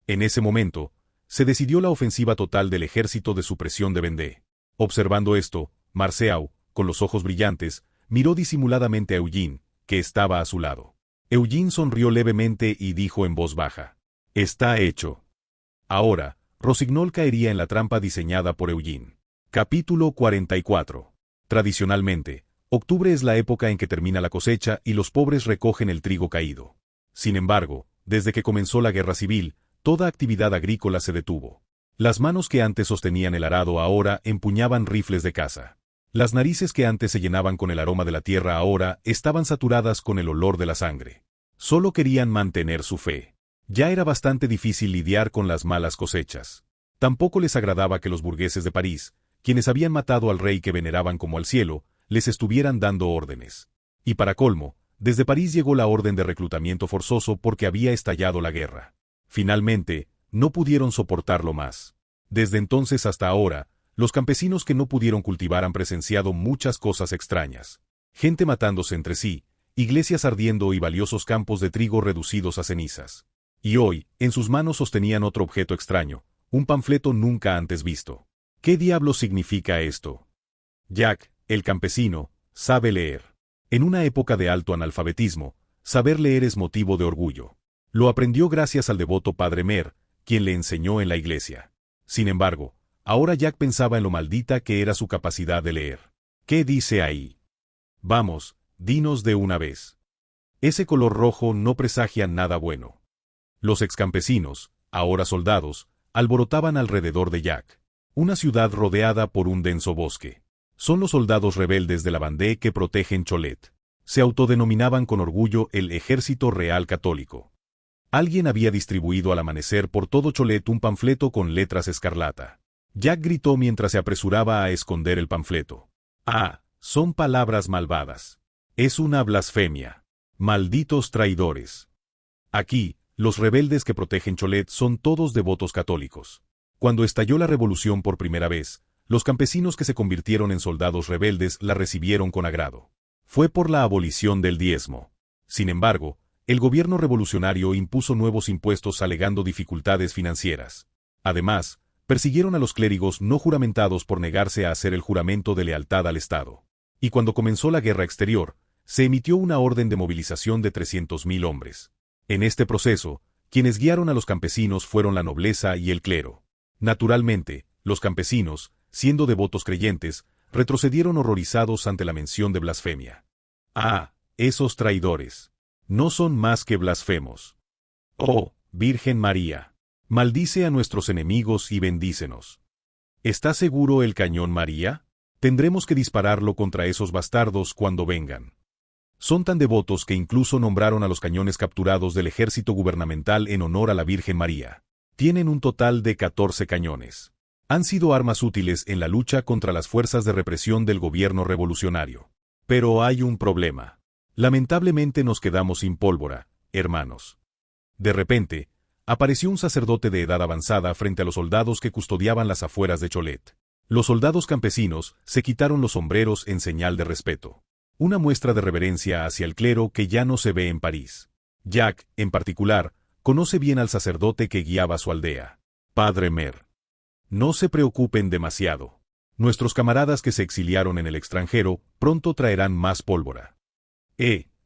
En ese momento, se decidió la ofensiva total del ejército de supresión de Vendée. Observando esto, Marceau, con los ojos brillantes, miró disimuladamente a Eugene, que estaba a su lado. Eugene sonrió levemente y dijo en voz baja: «Está hecho». Ahora, Rossignol caería en la trampa diseñada por Eugene. Capítulo 44. Tradicionalmente, Octubre es la época en que termina la cosecha y los pobres recogen el trigo caído. Sin embargo, desde que comenzó la guerra civil, toda actividad agrícola se detuvo. Las manos que antes sostenían el arado ahora empuñaban rifles de caza. Las narices que antes se llenaban con el aroma de la tierra ahora estaban saturadas con el olor de la sangre. Solo querían mantener su fe. Ya era bastante difícil lidiar con las malas cosechas. Tampoco les agradaba que los burgueses de París, quienes habían matado al rey que veneraban como al cielo, les estuvieran dando órdenes. Y para colmo, desde París llegó la orden de reclutamiento forzoso porque había estallado la guerra. Finalmente, no pudieron soportarlo más. Desde entonces hasta ahora, los campesinos que no pudieron cultivar han presenciado muchas cosas extrañas. Gente matándose entre sí, iglesias ardiendo y valiosos campos de trigo reducidos a cenizas. Y hoy, en sus manos sostenían otro objeto extraño, un panfleto nunca antes visto. ¿Qué diablos significa esto? Jack, el campesino, sabe leer. En una época de alto analfabetismo, saber leer es motivo de orgullo. Lo aprendió gracias al devoto Padre Mer, quien le enseñó en la iglesia. Sin embargo, ahora Jack pensaba en lo maldita que era su capacidad de leer. ¿Qué dice ahí? Vamos, dinos de una vez. Ese color rojo no presagia nada bueno. Los excampesinos, ahora soldados, alborotaban alrededor de Jack. Una ciudad rodeada por un denso bosque. Son los soldados rebeldes de la Vendée que protegen Cholet. Se autodenominaban con orgullo el Ejército Real Católico. Alguien había distribuido al amanecer por todo Cholet un panfleto con letras escarlata. Jack gritó mientras se apresuraba a esconder el panfleto. Ah, son palabras malvadas. Es una blasfemia. Malditos traidores. Aquí, los rebeldes que protegen Cholet son todos devotos católicos. Cuando estalló la revolución por primera vez, los campesinos que se convirtieron en soldados rebeldes la recibieron con agrado. Fue por la abolición del diezmo. Sin embargo, el gobierno revolucionario impuso nuevos impuestos alegando dificultades financieras. Además, persiguieron a los clérigos no juramentados por negarse a hacer el juramento de lealtad al Estado. Y cuando comenzó la guerra exterior, se emitió una orden de movilización de 300.000 hombres. En este proceso, quienes guiaron a los campesinos fueron la nobleza y el clero. Naturalmente, los campesinos, siendo devotos creyentes, retrocedieron horrorizados ante la mención de blasfemia. Ah, esos traidores. No son más que blasfemos. Oh, Virgen María. Maldice a nuestros enemigos y bendícenos. ¿Está seguro el cañón María? Tendremos que dispararlo contra esos bastardos cuando vengan. Son tan devotos que incluso nombraron a los cañones capturados del ejército gubernamental en honor a la Virgen María. Tienen un total de 14 cañones. Han sido armas útiles en la lucha contra las fuerzas de represión del gobierno revolucionario. Pero hay un problema. Lamentablemente nos quedamos sin pólvora, hermanos. De repente, apareció un sacerdote de edad avanzada frente a los soldados que custodiaban las afueras de Cholet. Los soldados campesinos se quitaron los sombreros en señal de respeto. Una muestra de reverencia hacia el clero que ya no se ve en París. Jack, en particular, conoce bien al sacerdote que guiaba su aldea. Padre Mer. No se preocupen demasiado. Nuestros camaradas que se exiliaron en el extranjero pronto traerán más pólvora.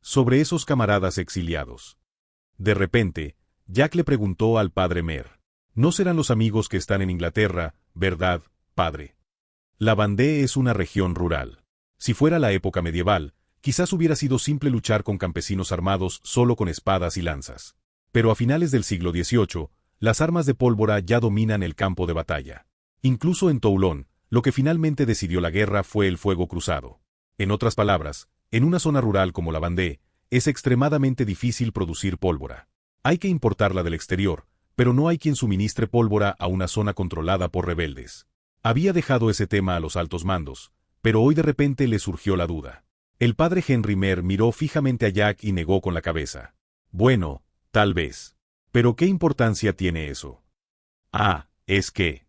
Sobre esos camaradas exiliados. De repente, Jack le preguntó al padre Mer. No serán los amigos que están en Inglaterra, ¿verdad, padre? La Vendée es una región rural. Si fuera la época medieval, quizás hubiera sido simple luchar con campesinos armados solo con espadas y lanzas. Pero a finales del siglo XVIII, las armas de pólvora ya dominan el campo de batalla. Incluso en Toulon, lo que finalmente decidió la guerra fue el fuego cruzado. En otras palabras, en una zona rural como la Vendée, es extremadamente difícil producir pólvora. Hay que importarla del exterior, pero no hay quien suministre pólvora a una zona controlada por rebeldes. Había dejado ese tema a los altos mandos, pero hoy de repente le surgió la duda. El padre Henry Mer miró fijamente a Jack y negó con la cabeza. Bueno, tal vez. Pero ¿qué importancia tiene eso? Es que,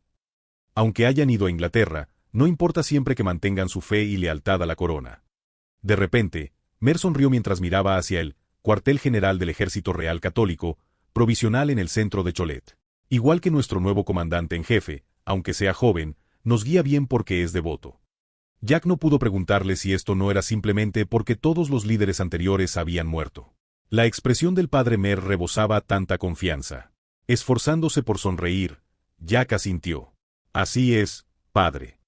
aunque hayan ido a Inglaterra, no importa siempre que mantengan su fe y lealtad a la corona. De repente, Mer sonrió mientras miraba hacia el cuartel general del Ejército Real Católico, provisional en el centro de Cholet. Igual que nuestro nuevo comandante en jefe, aunque sea joven, nos guía bien porque es devoto. Jack no pudo preguntarle si esto no era simplemente porque todos los líderes anteriores habían muerto. La expresión del padre Mer rebosaba tanta confianza. Esforzándose por sonreír, Jack asintió. Así es, padre.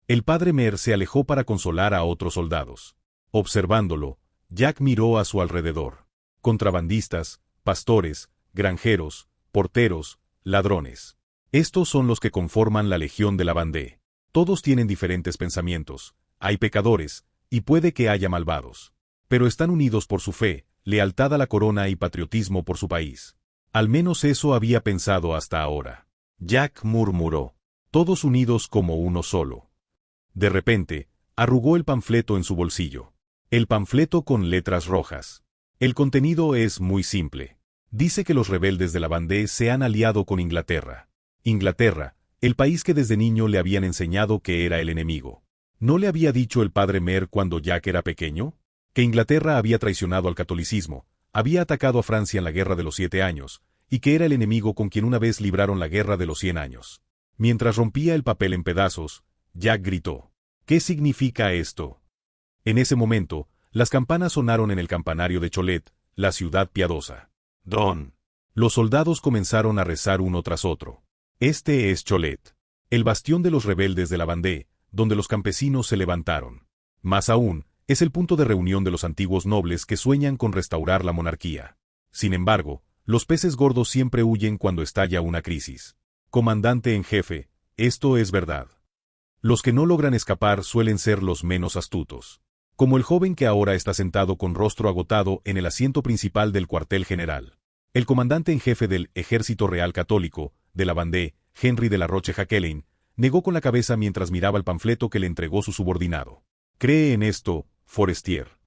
El padre Mer se alejó para consolar a otros soldados. Observándolo, Jack miró a su alrededor. Contrabandistas, pastores, granjeros, porteros, ladrones. Estos son los que conforman la Legión de la Vendée. Todos tienen diferentes pensamientos, hay pecadores, y puede que haya malvados. Pero están unidos por su fe, lealtad a la corona y patriotismo por su país. Al menos eso había pensado hasta ahora. Jack murmuró, todos unidos como uno solo. De repente, arrugó el panfleto en su bolsillo. El panfleto con letras rojas. El contenido es muy simple. Dice que los rebeldes de la Vendée se han aliado con Inglaterra. Inglaterra, el país que desde niño le habían enseñado que era el enemigo. ¿No le había dicho el padre Mer cuando Jack era pequeño? Que Inglaterra había traicionado al catolicismo, había atacado a Francia en la Guerra de los 7 años, y que era el enemigo con quien una vez libraron la Guerra de los 100 años. Mientras rompía el papel en pedazos, Jack gritó, ¿qué significa esto? En ese momento, las campanas sonaron en el campanario de Cholet, la ciudad piadosa. Don. Los soldados comenzaron a rezar uno tras otro. Este es Cholet, el bastión de los rebeldes de la Vendée, donde los campesinos se levantaron. Más aún, es el punto de reunión de los antiguos nobles que sueñan con restaurar la monarquía. Sin embargo, los peces gordos siempre huyen cuando estalla una crisis. Comandante en jefe, esto es verdad. Los que no logran escapar suelen ser los menos astutos. Como el joven que ahora está sentado con rostro agotado en el asiento principal del cuartel general. El comandante en jefe del Ejército Real Católico, de la Vendée, Henry de la Roche-Jacquelin, negó con la cabeza mientras miraba el panfleto que le entregó su subordinado. ¿Cree en esto, Forestier?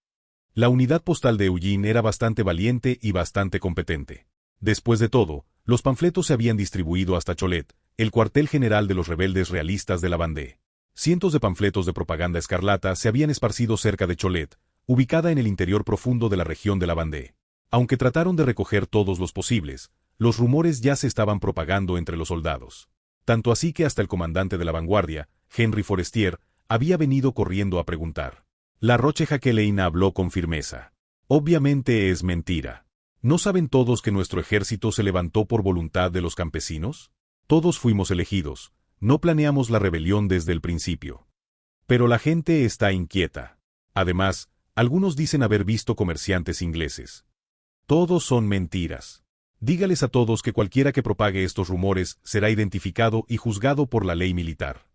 La unidad postal de Eugene era bastante valiente y bastante competente. Después de todo, los panfletos se habían distribuido hasta Cholet, el cuartel general de los rebeldes realistas de la Vendée. Cientos de panfletos de propaganda escarlata se habían esparcido cerca de Cholet, ubicada en el interior profundo de la región de la Vendée. Aunque trataron de recoger todos los posibles, los rumores ya se estaban propagando entre los soldados. Tanto así que hasta el comandante de la vanguardia, Henry Forestier, había venido corriendo a preguntar. La Roche-Jacquelin habló con firmeza. Obviamente es mentira. ¿No saben todos que nuestro ejército se levantó por voluntad de los campesinos? Todos fuimos elegidos, no planeamos la rebelión desde el principio. Pero la gente está inquieta. Además, algunos dicen haber visto comerciantes ingleses. Todos son mentiras. Dígales a todos que cualquiera que propague estos rumores será identificado y juzgado por la ley militar.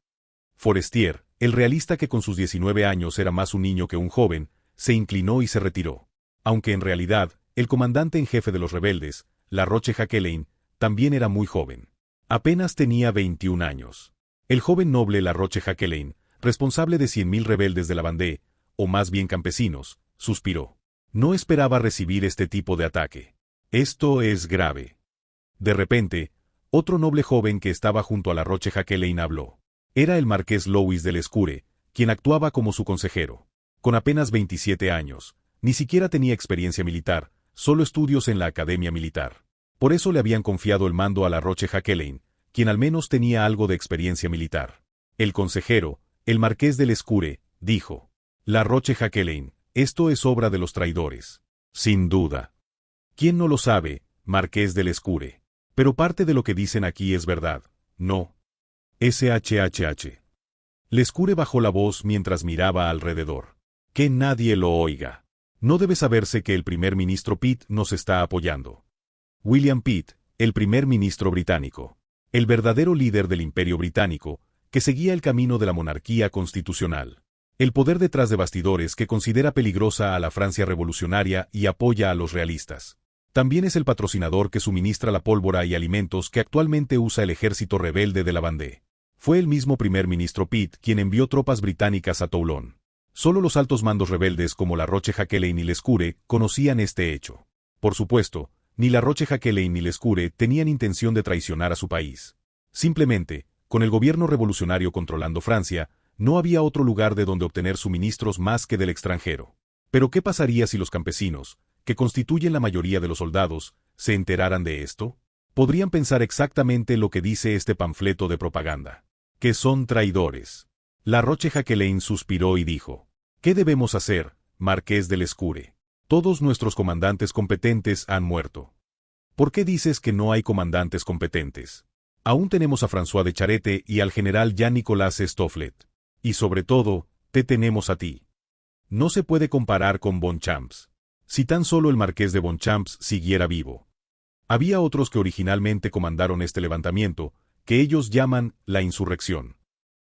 Forestier, el realista que con sus 19 años era más un niño que un joven, se inclinó y se retiró. Aunque en realidad, el comandante en jefe de los rebeldes, la Roche-Jacquelin, también era muy joven. Apenas tenía 21 años. El joven noble la Roche-Jacquelin, responsable de 100.000 rebeldes de la Vendée, o más bien campesinos, suspiró. No esperaba recibir este tipo de ataque. Esto es grave. De repente, otro noble joven que estaba junto a la Roche-Jacquelin habló. Era el marqués Louis de Lescure, quien actuaba como su consejero. Con apenas 27 años, ni siquiera tenía experiencia militar, solo estudios en la academia militar. Por eso le habían confiado el mando a la Roche-Jacquelin, quien al menos tenía algo de experiencia militar. El consejero, el marqués de Lescure, dijo. La Roche-Jacquelin, esto es obra de los traidores. Sin duda. ¿Quién no lo sabe, marqués de Lescure? Pero parte de lo que dicen aquí es verdad, ¿no? SHHH. Lescure bajó la voz mientras miraba alrededor. Que nadie lo oiga. No debe saberse que el primer ministro Pitt nos está apoyando. William Pitt, el primer ministro británico. El verdadero líder del Imperio Británico, que seguía el camino de la monarquía constitucional. El poder detrás de bastidores que considera peligrosa a la Francia revolucionaria y apoya a los realistas. También es el patrocinador que suministra la pólvora y alimentos que actualmente usa el ejército rebelde de la Vendée. Fue el mismo primer ministro Pitt quien envió tropas británicas a Toulon. Solo los altos mandos rebeldes como la Roche-Jacquelin y Lescure conocían este hecho. Por supuesto, ni la Roche-Jacquelin ni Lescure tenían intención de traicionar a su país. Simplemente, con el gobierno revolucionario controlando Francia, no había otro lugar de donde obtener suministros más que del extranjero. Pero ¿qué pasaría si los campesinos, que constituyen la mayoría de los soldados, se enteraran de esto? Podrían pensar exactamente lo que dice este panfleto de propaganda. Que son traidores. La Roche-Jacquelin suspiró y dijo. ¿Qué debemos hacer, marqués de Lescure? Todos nuestros comandantes competentes han muerto. ¿Por qué dices que no hay comandantes competentes? Aún tenemos a François de Charette y al general Jean-Nicolas Stofflet. Y sobre todo, te tenemos a ti. No se puede comparar con Bonchamps. Si tan solo el marqués de Bonchamps siguiera vivo. Había otros que originalmente comandaron este levantamiento, que ellos llaman la insurrección.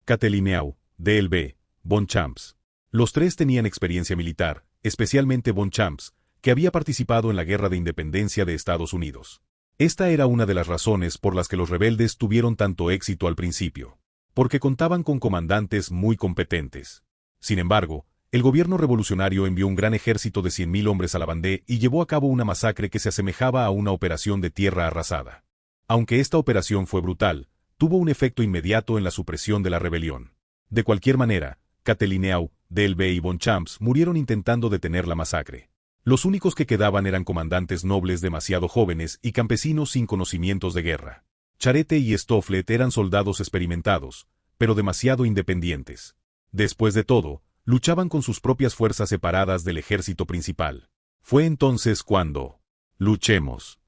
Catilineau, D.L.B., Bonchamps. Los tres tenían experiencia militar, especialmente Bonchamps, que había participado en la Guerra de Independencia de Estados Unidos. Esta era una de las razones por las que los rebeldes tuvieron tanto éxito al principio, porque contaban con comandantes muy competentes. Sin embargo, el gobierno revolucionario envió un gran ejército de 100.000 hombres a la Vendée y llevó a cabo una masacre que se asemejaba a una operación de tierra arrasada. Aunque esta operación fue brutal, tuvo un efecto inmediato en la supresión de la rebelión. De cualquier manera, Catilineau, D.L.B. y Bonchamps murieron intentando detener la masacre. Los únicos que quedaban eran comandantes nobles demasiado jóvenes y campesinos sin conocimientos de guerra. Charette y Stofflet eran soldados experimentados, pero demasiado independientes. Después de todo, luchaban con sus propias fuerzas separadas del ejército principal. Fue entonces cuando... Luchemos.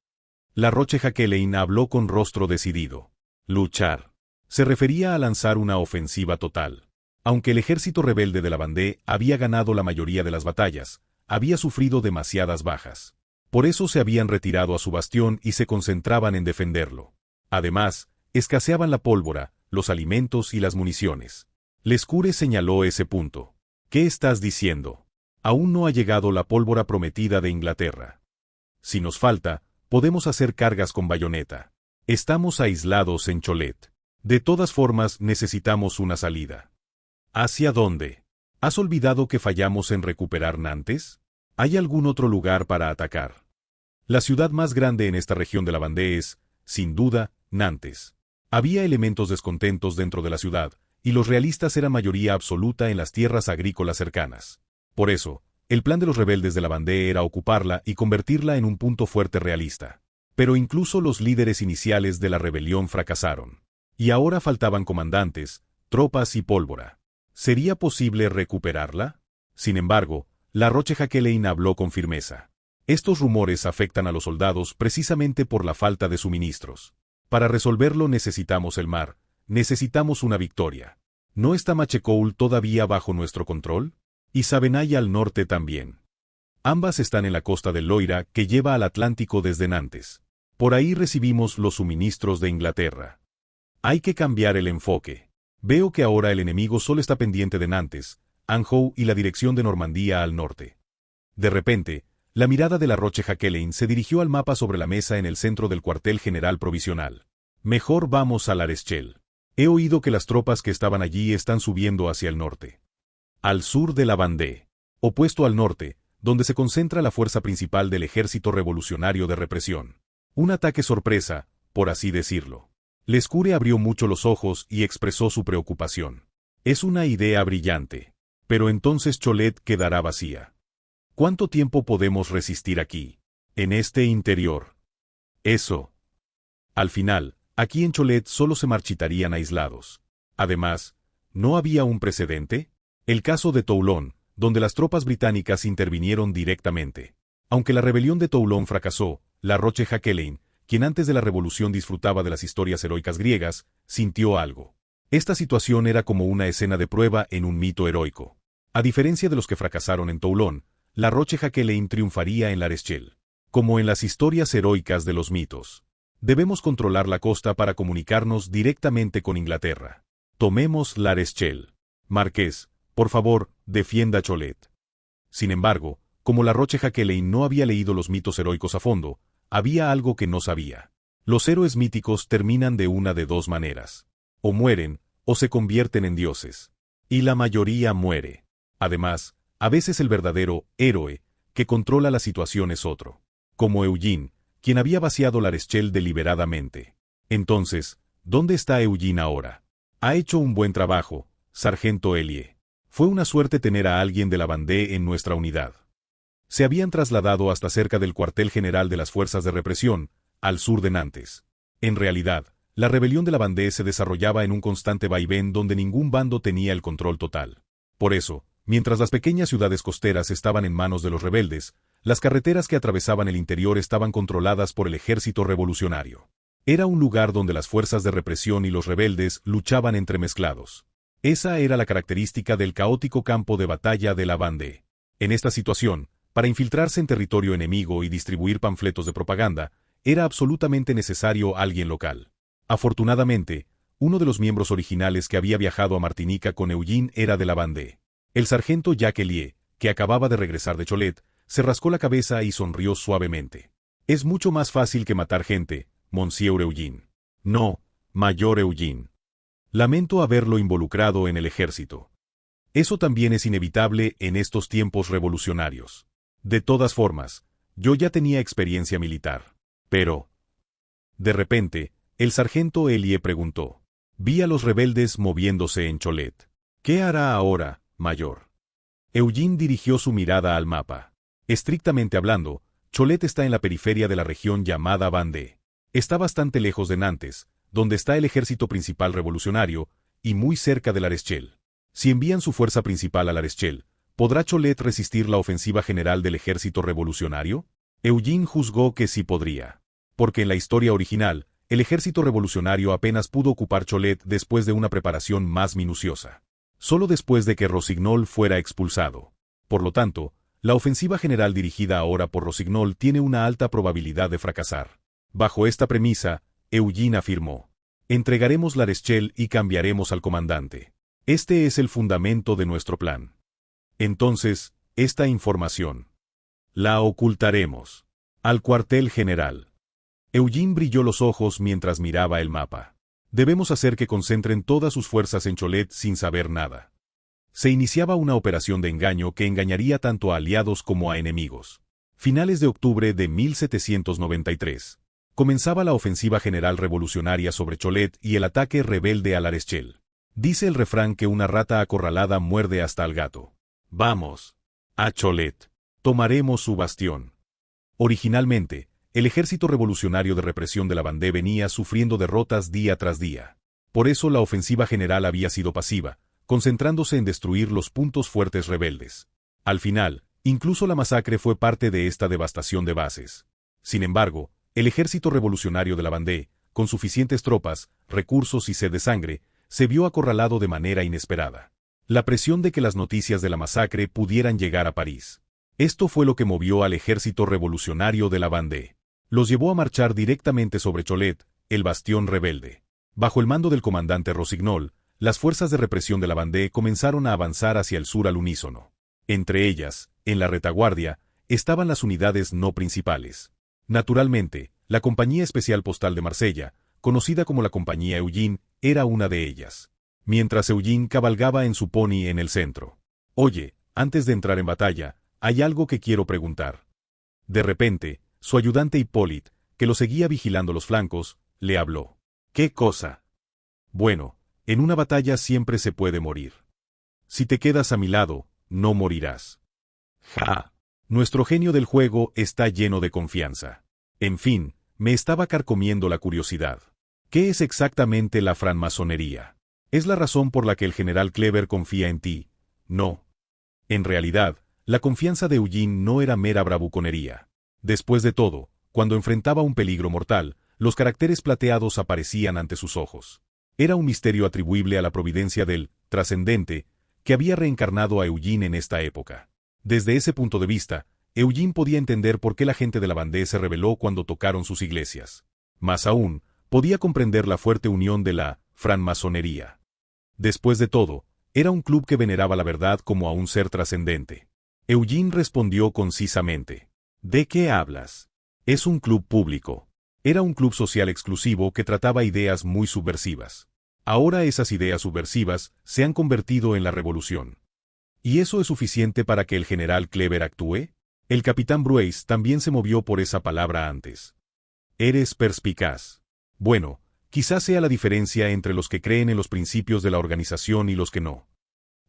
La Rochejaquelein habló con rostro decidido. Luchar. Se refería a lanzar una ofensiva total. Aunque el ejército rebelde de la Vendée había ganado la mayoría de las batallas, había sufrido demasiadas bajas. Por eso se habían retirado a su bastión y se concentraban en defenderlo. Además, escaseaban la pólvora, los alimentos y las municiones. Lescure señaló ese punto. ¿Qué estás diciendo? Aún no ha llegado la pólvora prometida de Inglaterra. Si nos falta, podemos hacer cargas con bayoneta. Estamos aislados en Cholet. De todas formas, necesitamos una salida. ¿Hacia dónde? ¿Has olvidado que fallamos en recuperar Nantes? ¿Hay algún otro lugar para atacar? La ciudad más grande en esta región de la Vendée es, sin duda, Nantes. Había elementos descontentos dentro de la ciudad, y los realistas eran mayoría absoluta en las tierras agrícolas cercanas. Por eso, el plan de los rebeldes de la Vendée era ocuparla y convertirla en un punto fuerte realista. Pero incluso los líderes iniciales de la rebelión fracasaron. Y ahora faltaban comandantes, tropas y pólvora. ¿Sería posible recuperarla? Sin embargo, la Rochejaquelein habló con firmeza. Estos rumores afectan a los soldados precisamente por la falta de suministros. Para resolverlo necesitamos el mar, necesitamos una victoria. ¿No está Machecoul todavía bajo nuestro control? Y Savenay al norte también. Ambas están en la costa del Loira que lleva al Atlántico desde Nantes. Por ahí recibimos los suministros de Inglaterra. Hay que cambiar el enfoque. Veo que ahora el enemigo solo está pendiente de Nantes, Anjou y la dirección de Normandía al norte. De repente, la mirada de la Rochejaquelein se dirigió al mapa sobre la mesa en el centro del cuartel general provisional. Mejor vamos a L'Arechelle. He oído que las tropas que estaban allí están subiendo hacia el norte. Al sur de la Vendée. Opuesto al norte, donde se concentra la fuerza principal del ejército revolucionario de represión. Un ataque sorpresa, por así decirlo. Lescure abrió mucho los ojos y expresó su preocupación. Es una idea brillante. Pero entonces Cholet quedará vacía. ¿Cuánto tiempo podemos resistir aquí? En este interior. Eso. Al final, aquí en Cholet solo se marchitarían aislados. Además, ¿no había un precedente? El caso de Toulon, donde las tropas británicas intervinieron directamente. Aunque la rebelión de Toulon fracasó, la Rochejaquelein, quien antes de la revolución disfrutaba de las historias heroicas griegas, sintió algo. Esta situación era como una escena de prueba en un mito heroico. A diferencia de los que fracasaron en Toulon, la Rochejaquelein triunfaría en L'Arechelle. Como en las historias heroicas de los mitos. Debemos controlar la costa para comunicarnos directamente con Inglaterra. Tomemos L'Arechelle. Marqués, por favor, defienda Cholet. Sin embargo, como la Rochejaquelein no había leído los mitos heroicos a fondo, había algo que no sabía. Los héroes míticos terminan de una de dos maneras. O mueren, o se convierten en dioses. Y la mayoría muere. Además, a veces el verdadero héroe que controla la situación es otro. Como Eugene, quien había vaciado L'Arechelle deliberadamente. Entonces, ¿dónde está Eugene ahora? Ha hecho un buen trabajo, sargento Elie. Fue una suerte tener a alguien de la Vendée en nuestra unidad. Se habían trasladado hasta cerca del cuartel general de las fuerzas de represión, al sur de Nantes. En realidad, la rebelión de la Vendée se desarrollaba en un constante vaivén donde ningún bando tenía el control total. Por eso, mientras las pequeñas ciudades costeras estaban en manos de los rebeldes, las carreteras que atravesaban el interior estaban controladas por el ejército revolucionario. Era un lugar donde las fuerzas de represión y los rebeldes luchaban entremezclados. Esa era la característica del caótico campo de batalla de la Vendée. En esta situación, para infiltrarse en territorio enemigo y distribuir panfletos de propaganda, era absolutamente necesario alguien local. Afortunadamente, uno de los miembros originales que había viajado a Martinica con Eugene era de la Vendée. El sargento Jacques Elie, que acababa de regresar de Cholet, se rascó la cabeza y sonrió suavemente. «Es mucho más fácil que matar gente, Monsieur Eugene». «No, Mayor Eugene. Lamento haberlo involucrado en el ejército. Eso también es inevitable en estos tiempos revolucionarios. De todas formas, yo ya tenía experiencia militar. Pero...». De repente, el sargento Elie preguntó. «Vi a los rebeldes moviéndose en Cholet. ¿Qué hará ahora, mayor?». Eugene dirigió su mirada al mapa. Estrictamente hablando, Cholet está en la periferia de la región llamada Vendée. Está bastante lejos de Nantes, donde está el ejército principal revolucionario, y muy cerca de Lareschel. Si envían su fuerza principal a Lareschel, ¿podrá Cholet resistir la ofensiva general del ejército revolucionario? Eugene juzgó que sí podría. Porque en la historia original, el ejército revolucionario apenas pudo ocupar Cholet después de una preparación más minuciosa. Solo después de que Rossignol fuera expulsado. Por lo tanto, la ofensiva general dirigida ahora por Rossignol tiene una alta probabilidad de fracasar. Bajo esta premisa, Eugene afirmó: «Entregaremos Lareschel y cambiaremos al comandante. Este es el fundamento de nuestro plan. Entonces, esta información la ocultaremos al cuartel general». Eugene brilló los ojos mientras miraba el mapa. «Debemos hacer que concentren todas sus fuerzas en Cholet sin saber nada». Se iniciaba una operación de engaño que engañaría tanto a aliados como a enemigos. Finales de octubre de 1793. Comenzaba la ofensiva general revolucionaria sobre Cholet y el ataque rebelde a Lareschel. Dice el refrán que una rata acorralada muerde hasta al gato. «Vamos a Cholet. Tomaremos su bastión». Originalmente, el ejército revolucionario de represión de la Vendée venía sufriendo derrotas día tras día. Por eso la ofensiva general había sido pasiva, concentrándose en destruir los puntos fuertes rebeldes. Al final, incluso la masacre fue parte de esta devastación de bases. Sin embargo, el ejército revolucionario de la Vendée, con suficientes tropas, recursos y sed de sangre, se vio acorralado de manera inesperada. La presión de que las noticias de la masacre pudieran llegar a París. Esto fue lo que movió al ejército revolucionario de la Vendée. Los llevó a marchar directamente sobre Cholet, el bastión rebelde. Bajo el mando del comandante Rossignol, las fuerzas de represión de la Vendée comenzaron a avanzar hacia el sur al unísono. Entre ellas, en la retaguardia, estaban las unidades no principales. Naturalmente, la Compañía Especial Postal de Marsella, conocida como la Compañía Eugene, era una de ellas. Mientras Eugene cabalgaba en su pony en el centro. «Oye, antes de entrar en batalla, hay algo que quiero preguntar». De repente, su ayudante Hippolyte, que lo seguía vigilando los flancos, le habló. «¿Qué cosa?». «Bueno, en una batalla siempre se puede morir. Si te quedas a mi lado, no morirás». «Ja. Nuestro genio del juego está lleno de confianza. En fin, me estaba carcomiendo la curiosidad. ¿Qué es exactamente la francmasonería? ¿Es la razón por la que el general Kleber confía en ti?». «No». En realidad, la confianza de Eugene no era mera bravuconería. Después de todo, cuando enfrentaba un peligro mortal, los caracteres plateados aparecían ante sus ojos. Era un misterio atribuible a la providencia del trascendente que había reencarnado a Eugene en esta época. Desde ese punto de vista, Eugene podía entender por qué la gente de la Vendée se rebeló cuando tocaron sus iglesias. Más aún, podía comprender la fuerte unión de la francmasonería. Después de todo, era un club que veneraba la verdad como a un ser trascendente. Eugene respondió concisamente. «¿De qué hablas? Es un club público». Era un club social exclusivo que trataba ideas muy subversivas. Ahora esas ideas subversivas se han convertido en la revolución. ¿Y eso es suficiente para que el general Kleber actúe? El capitán Brueys también se movió por esa palabra antes. «Eres perspicaz». Bueno, quizás sea la diferencia entre los que creen en los principios de la organización y los que no.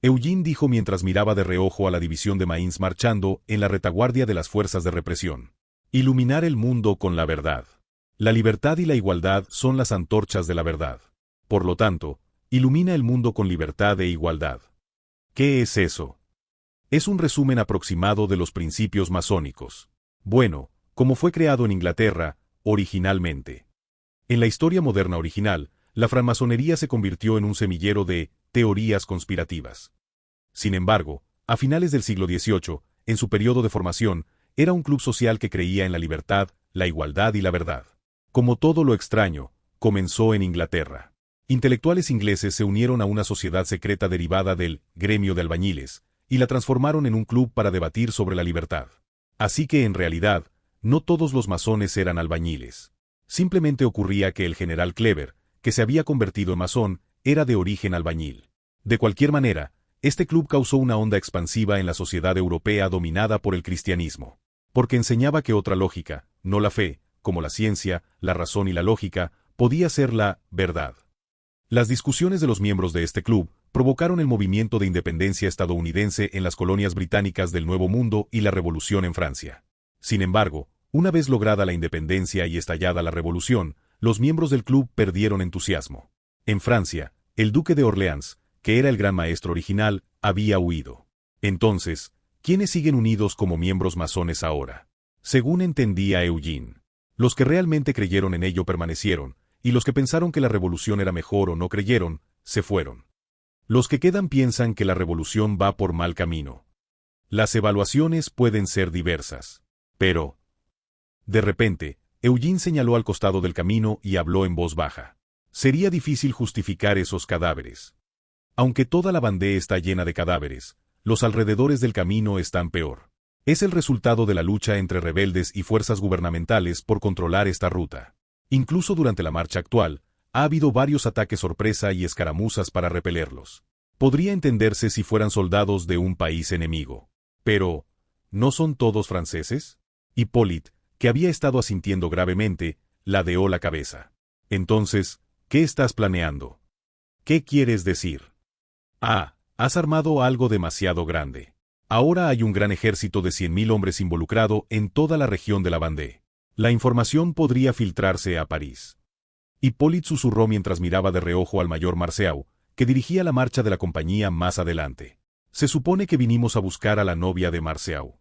Eugene dijo mientras miraba de reojo a la división de Mainz marchando en la retaguardia de las fuerzas de represión. «Iluminar el mundo con la verdad. La libertad y la igualdad son las antorchas de la verdad. Por lo tanto, ilumina el mundo con libertad e igualdad». ¿Qué es eso? Es un resumen aproximado de los principios masónicos. Bueno, como fue creado en Inglaterra, originalmente. En la historia moderna original, la francmasonería se convirtió en un semillero de teorías conspirativas. Sin embargo, a finales del siglo XVIII, en su periodo de formación, era un club social que creía en la libertad, la igualdad y la verdad. Como todo lo extraño, comenzó en Inglaterra. Intelectuales ingleses se unieron a una sociedad secreta derivada del gremio de albañiles, y la transformaron en un club para debatir sobre la libertad. Así que en realidad, no todos los masones eran albañiles. Simplemente ocurría que el general Clever, que se había convertido en masón, era de origen albañil. De cualquier manera, este club causó una onda expansiva en la sociedad europea dominada por el cristianismo, porque enseñaba que otra lógica, no la fe, como la ciencia, la razón y la lógica, podía ser la verdad. Las discusiones de los miembros de este club provocaron el movimiento de independencia estadounidense en las colonias británicas del Nuevo Mundo y la Revolución en Francia. Sin embargo, una vez lograda la independencia y estallada la Revolución, los miembros del club perdieron entusiasmo. En Francia, el duque de Orleans, que era el gran maestro original, había huido. Entonces, ¿quiénes siguen unidos como miembros masones ahora? Según entendía Eugene, los que realmente creyeron en ello permanecieron, y los que pensaron que la revolución era mejor o no creyeron, se fueron. Los que quedan piensan que la revolución va por mal camino. Las evaluaciones pueden ser diversas. Pero, de repente, Eugene señaló al costado del camino y habló en voz baja. Sería difícil justificar esos cadáveres. Aunque toda la Vendée está llena de cadáveres, los alrededores del camino están peor. Es el resultado de la lucha entre rebeldes y fuerzas gubernamentales por controlar esta ruta. Incluso durante la marcha actual, ha habido varios ataques sorpresa y escaramuzas para repelerlos. Podría entenderse si fueran soldados de un país enemigo. Pero, ¿no son todos franceses? Hippolyte, que había estado asintiendo gravemente, ladeó la cabeza. Entonces, ¿qué estás planeando? ¿Qué quieres decir? Has armado algo demasiado grande. Ahora hay un gran ejército de 100.000 hombres involucrado en toda la región de la Vendée. La información podría filtrarse a París. Hippolyte susurró mientras miraba de reojo al mayor Marceau, que dirigía la marcha de la compañía más adelante. Se supone que vinimos a buscar a la novia de Marceau.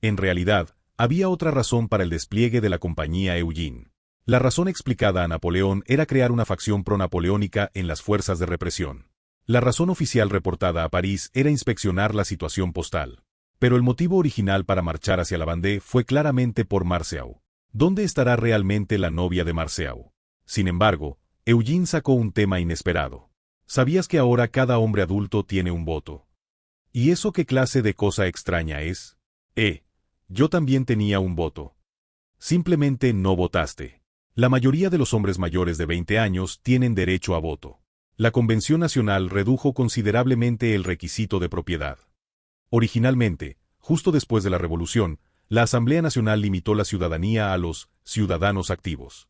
En realidad, había otra razón para el despliegue de la compañía Eugene. La razón explicada a Napoleón era crear una facción pro-napoleónica en las fuerzas de represión. La razón oficial reportada a París era inspeccionar la situación postal. Pero el motivo original para marchar hacia la Vendée fue claramente por Marceau. ¿Dónde estará realmente la novia de Marceau? Sin embargo, Eugene sacó un tema inesperado. ¿Sabías que ahora cada hombre adulto tiene un voto? ¿Y eso qué clase de cosa extraña es? Yo también tenía un voto. Simplemente no votaste. La mayoría de los hombres mayores de 20 años tienen derecho a voto. La Convención Nacional redujo considerablemente el requisito de propiedad. Originalmente, justo después de la Revolución, la Asamblea Nacional limitó la ciudadanía a los ciudadanos activos.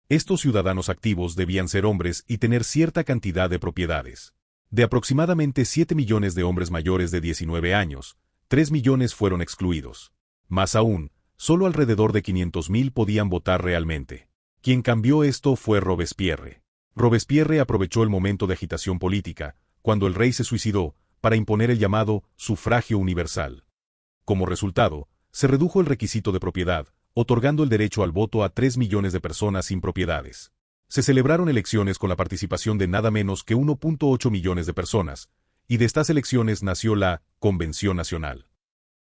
Estos ciudadanos activos debían ser hombres y tener cierta cantidad de propiedades. De aproximadamente 7 millones de hombres mayores de 19 años, 3 millones fueron excluidos. Más aún, solo alrededor de 500.000 podían votar realmente. Quien cambió esto fue Robespierre. Robespierre aprovechó el momento de agitación política, cuando el rey se suicidó, para imponer el llamado sufragio universal. Como resultado, se redujo el requisito de propiedad, otorgando el derecho al voto a 3 millones de personas sin propiedades. Se celebraron elecciones con la participación de nada menos que 1.8 millones de personas, y de estas elecciones nació la Convención Nacional.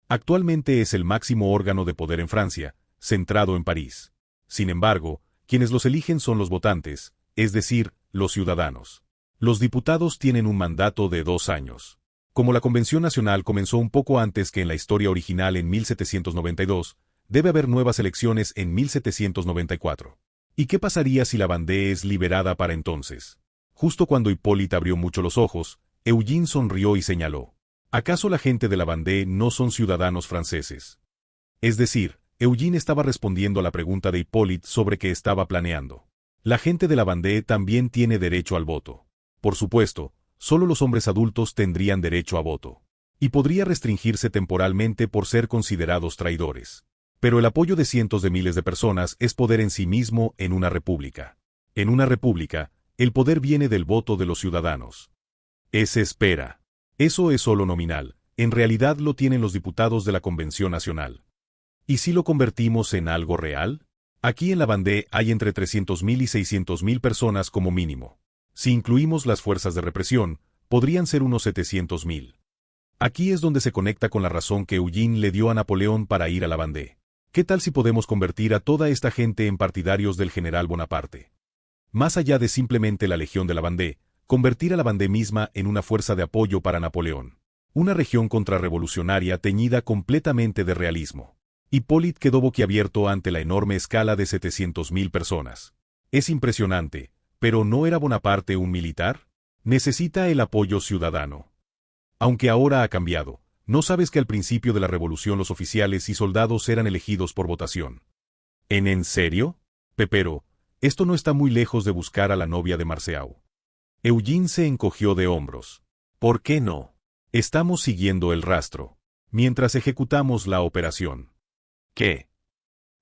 Actualmente es el máximo órgano de poder en Francia, centrado en París. Sin embargo, quienes los eligen son los votantes, es decir, los ciudadanos. Los diputados tienen un mandato de 2 años. Como la Convención Nacional comenzó un poco antes que en la historia original en 1792, debe haber nuevas elecciones en 1794. ¿Y qué pasaría si la Vendée es liberada para entonces? Justo cuando Hippolyte abrió mucho los ojos, Eugene sonrió y señaló. ¿Acaso la gente de la Vendée no son ciudadanos franceses? Es decir, Eugene estaba respondiendo a la pregunta de Hippolyte sobre qué estaba planeando. La gente de la Vendée también tiene derecho al voto. Por supuesto, solo los hombres adultos tendrían derecho a voto. Y podría restringirse temporalmente por ser considerados traidores. Pero el apoyo de cientos de miles de personas es poder en sí mismo en una república. En una república, el poder viene del voto de los ciudadanos. Espera. Eso es solo nominal, en realidad lo tienen los diputados de la Convención Nacional. ¿Y si lo convertimos en algo real? Aquí en la Vendée hay entre 300.000 y 600.000 personas como mínimo. Si incluimos las fuerzas de represión, podrían ser unos 700.000. Aquí es donde se conecta con la razón que Eugene le dio a Napoleón para ir a la Vendée. ¿Qué tal si podemos convertir a toda esta gente en partidarios del general Bonaparte? Más allá de simplemente la Legión de la Vendée, convertir a la Vendée misma en una fuerza de apoyo para Napoleón. Una región contrarrevolucionaria teñida completamente de realismo. Hippolyte quedó boquiabierto ante la enorme escala de 700.000 personas. Es impresionante, pero ¿no era Bonaparte un militar? Necesita el apoyo ciudadano. Aunque ahora ha cambiado, ¿no sabes que al principio de la revolución los oficiales y soldados eran elegidos por votación? ¿En serio? Pero, esto no está muy lejos de buscar a la novia de Marceau. Eugene se encogió de hombros. ¿Por qué no? Estamos siguiendo el rastro, mientras ejecutamos la operación. ¿Qué?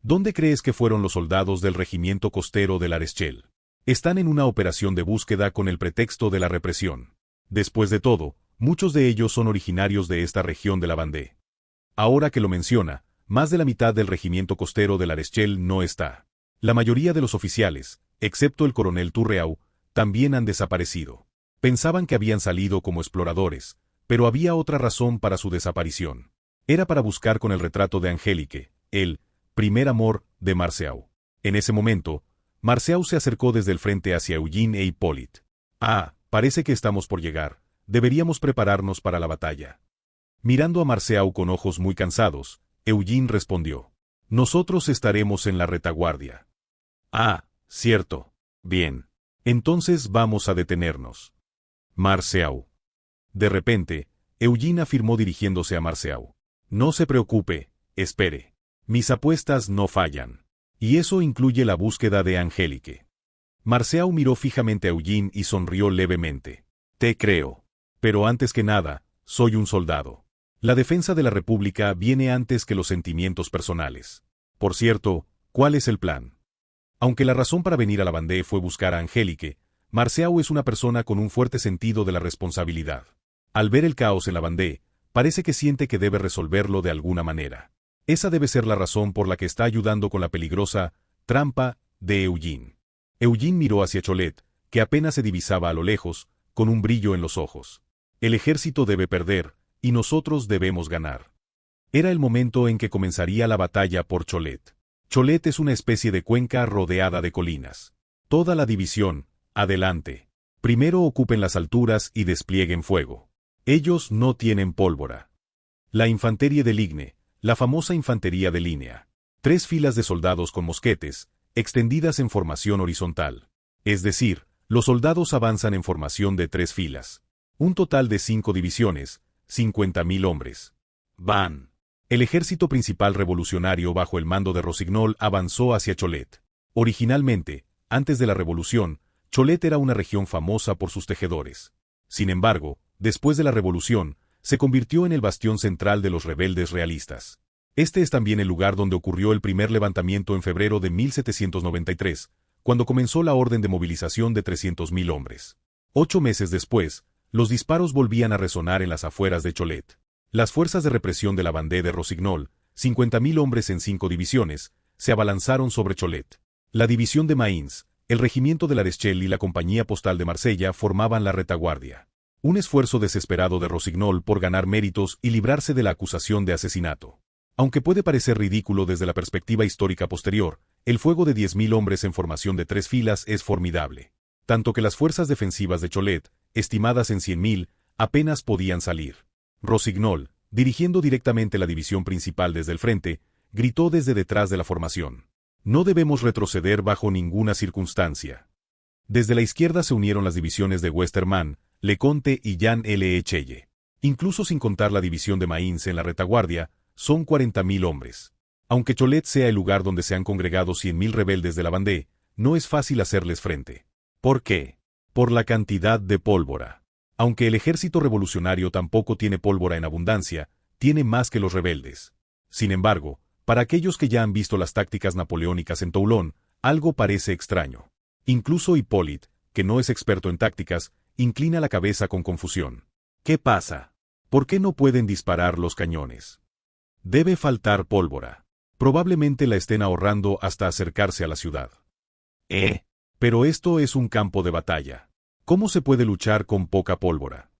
¿Dónde crees que fueron los soldados del regimiento costero de La Rochelle? Están en una operación de búsqueda con el pretexto de la represión. Después de todo, muchos de ellos son originarios de esta región de la Vendée. Ahora que lo menciona, más de la mitad del regimiento costero de La Rochelle no está. La mayoría de los oficiales, excepto el coronel Turreau, también han desaparecido. Pensaban que habían salido como exploradores, pero había otra razón para su desaparición. Era para buscar con el retrato de Angélique, el primer amor de Marceau. En ese momento, Marceau se acercó desde el frente hacia Eugene e Hippolyte. Parece que estamos por llegar. Deberíamos prepararnos para la batalla. Mirando a Marceau con ojos muy cansados, Eugene respondió. Nosotros estaremos en la retaguardia. Cierto. Bien. Entonces vamos a detenernos. Marceau. De repente, Eugene afirmó dirigiéndose a Marceau. No se preocupe, espere. Mis apuestas no fallan. Y eso incluye la búsqueda de Angélique. Marceau miró fijamente a Eugene y sonrió levemente. Te creo. Pero antes que nada, soy un soldado. La defensa de la República viene antes que los sentimientos personales. Por cierto, ¿cuál es el plan? Aunque la razón para venir a la Vendée fue buscar a Angélique, Marceau es una persona con un fuerte sentido de la responsabilidad. Al ver el caos en la Vendée, parece que siente que debe resolverlo de alguna manera. Esa debe ser la razón por la que está ayudando con la peligrosa trampa de Eugene. Eugene miró hacia Cholet, que apenas se divisaba a lo lejos, con un brillo en los ojos. El ejército debe perder, y nosotros debemos ganar. Era el momento en que comenzaría la batalla por Cholet. Cholet es una especie de cuenca rodeada de colinas. Toda la división, adelante. Primero ocupen las alturas y desplieguen fuego. Ellos no tienen pólvora. La infantería de ligne, la famosa infantería de línea. 3 filas de soldados con mosquetes, extendidas en formación horizontal. Es decir, los soldados avanzan en formación de 3 filas. Un total de 5 divisiones, 50.000 hombres. Van. El ejército principal revolucionario bajo el mando de Rossignol avanzó hacia Cholet. Originalmente, antes de la revolución, Cholet era una región famosa por sus tejedores. Sin embargo, después de la revolución, se convirtió en el bastión central de los rebeldes realistas. Este es también el lugar donde ocurrió el primer levantamiento en febrero de 1793, cuando comenzó la orden de movilización de 300.000 hombres. 8 meses después, los disparos volvían a resonar en las afueras de Cholet. Las fuerzas de represión de la Vendée de Rossignol, 50.000 hombres en 5 divisiones, se abalanzaron sobre Cholet. La división de Maïns, el regimiento de La Rochelle y la compañía postal de Marsella formaban la retaguardia. Un esfuerzo desesperado de Rossignol por ganar méritos y librarse de la acusación de asesinato. Aunque puede parecer ridículo desde la perspectiva histórica posterior, el fuego de 10.000 hombres en formación de 3 filas es formidable. Tanto que las fuerzas defensivas de Cholet, estimadas en 100.000, apenas podían salir. Rossignol, dirigiendo directamente la división principal desde el frente, gritó desde detrás de la formación. No debemos retroceder bajo ninguna circunstancia. Desde la izquierda se unieron las divisiones de Westermann, Leconte y Jean L. Chelle. Incluso sin contar la división de Maïns en la retaguardia, son 40.000 hombres. Aunque Cholet sea el lugar donde se han congregado 100.000 rebeldes de la Vendée, no es fácil hacerles frente. ¿Por qué? Por la cantidad de pólvora. Aunque el ejército revolucionario tampoco tiene pólvora en abundancia, tiene más que los rebeldes. Sin embargo, para aquellos que ya han visto las tácticas napoleónicas en Toulon, algo parece extraño. Incluso Hippolyte, que no es experto en tácticas, inclina la cabeza con confusión. ¿Qué pasa? ¿Por qué no pueden disparar los cañones? Debe faltar pólvora. Probablemente la estén ahorrando hasta acercarse a la ciudad. Pero esto es un campo de batalla. ¿Cómo se puede luchar con poca pólvora?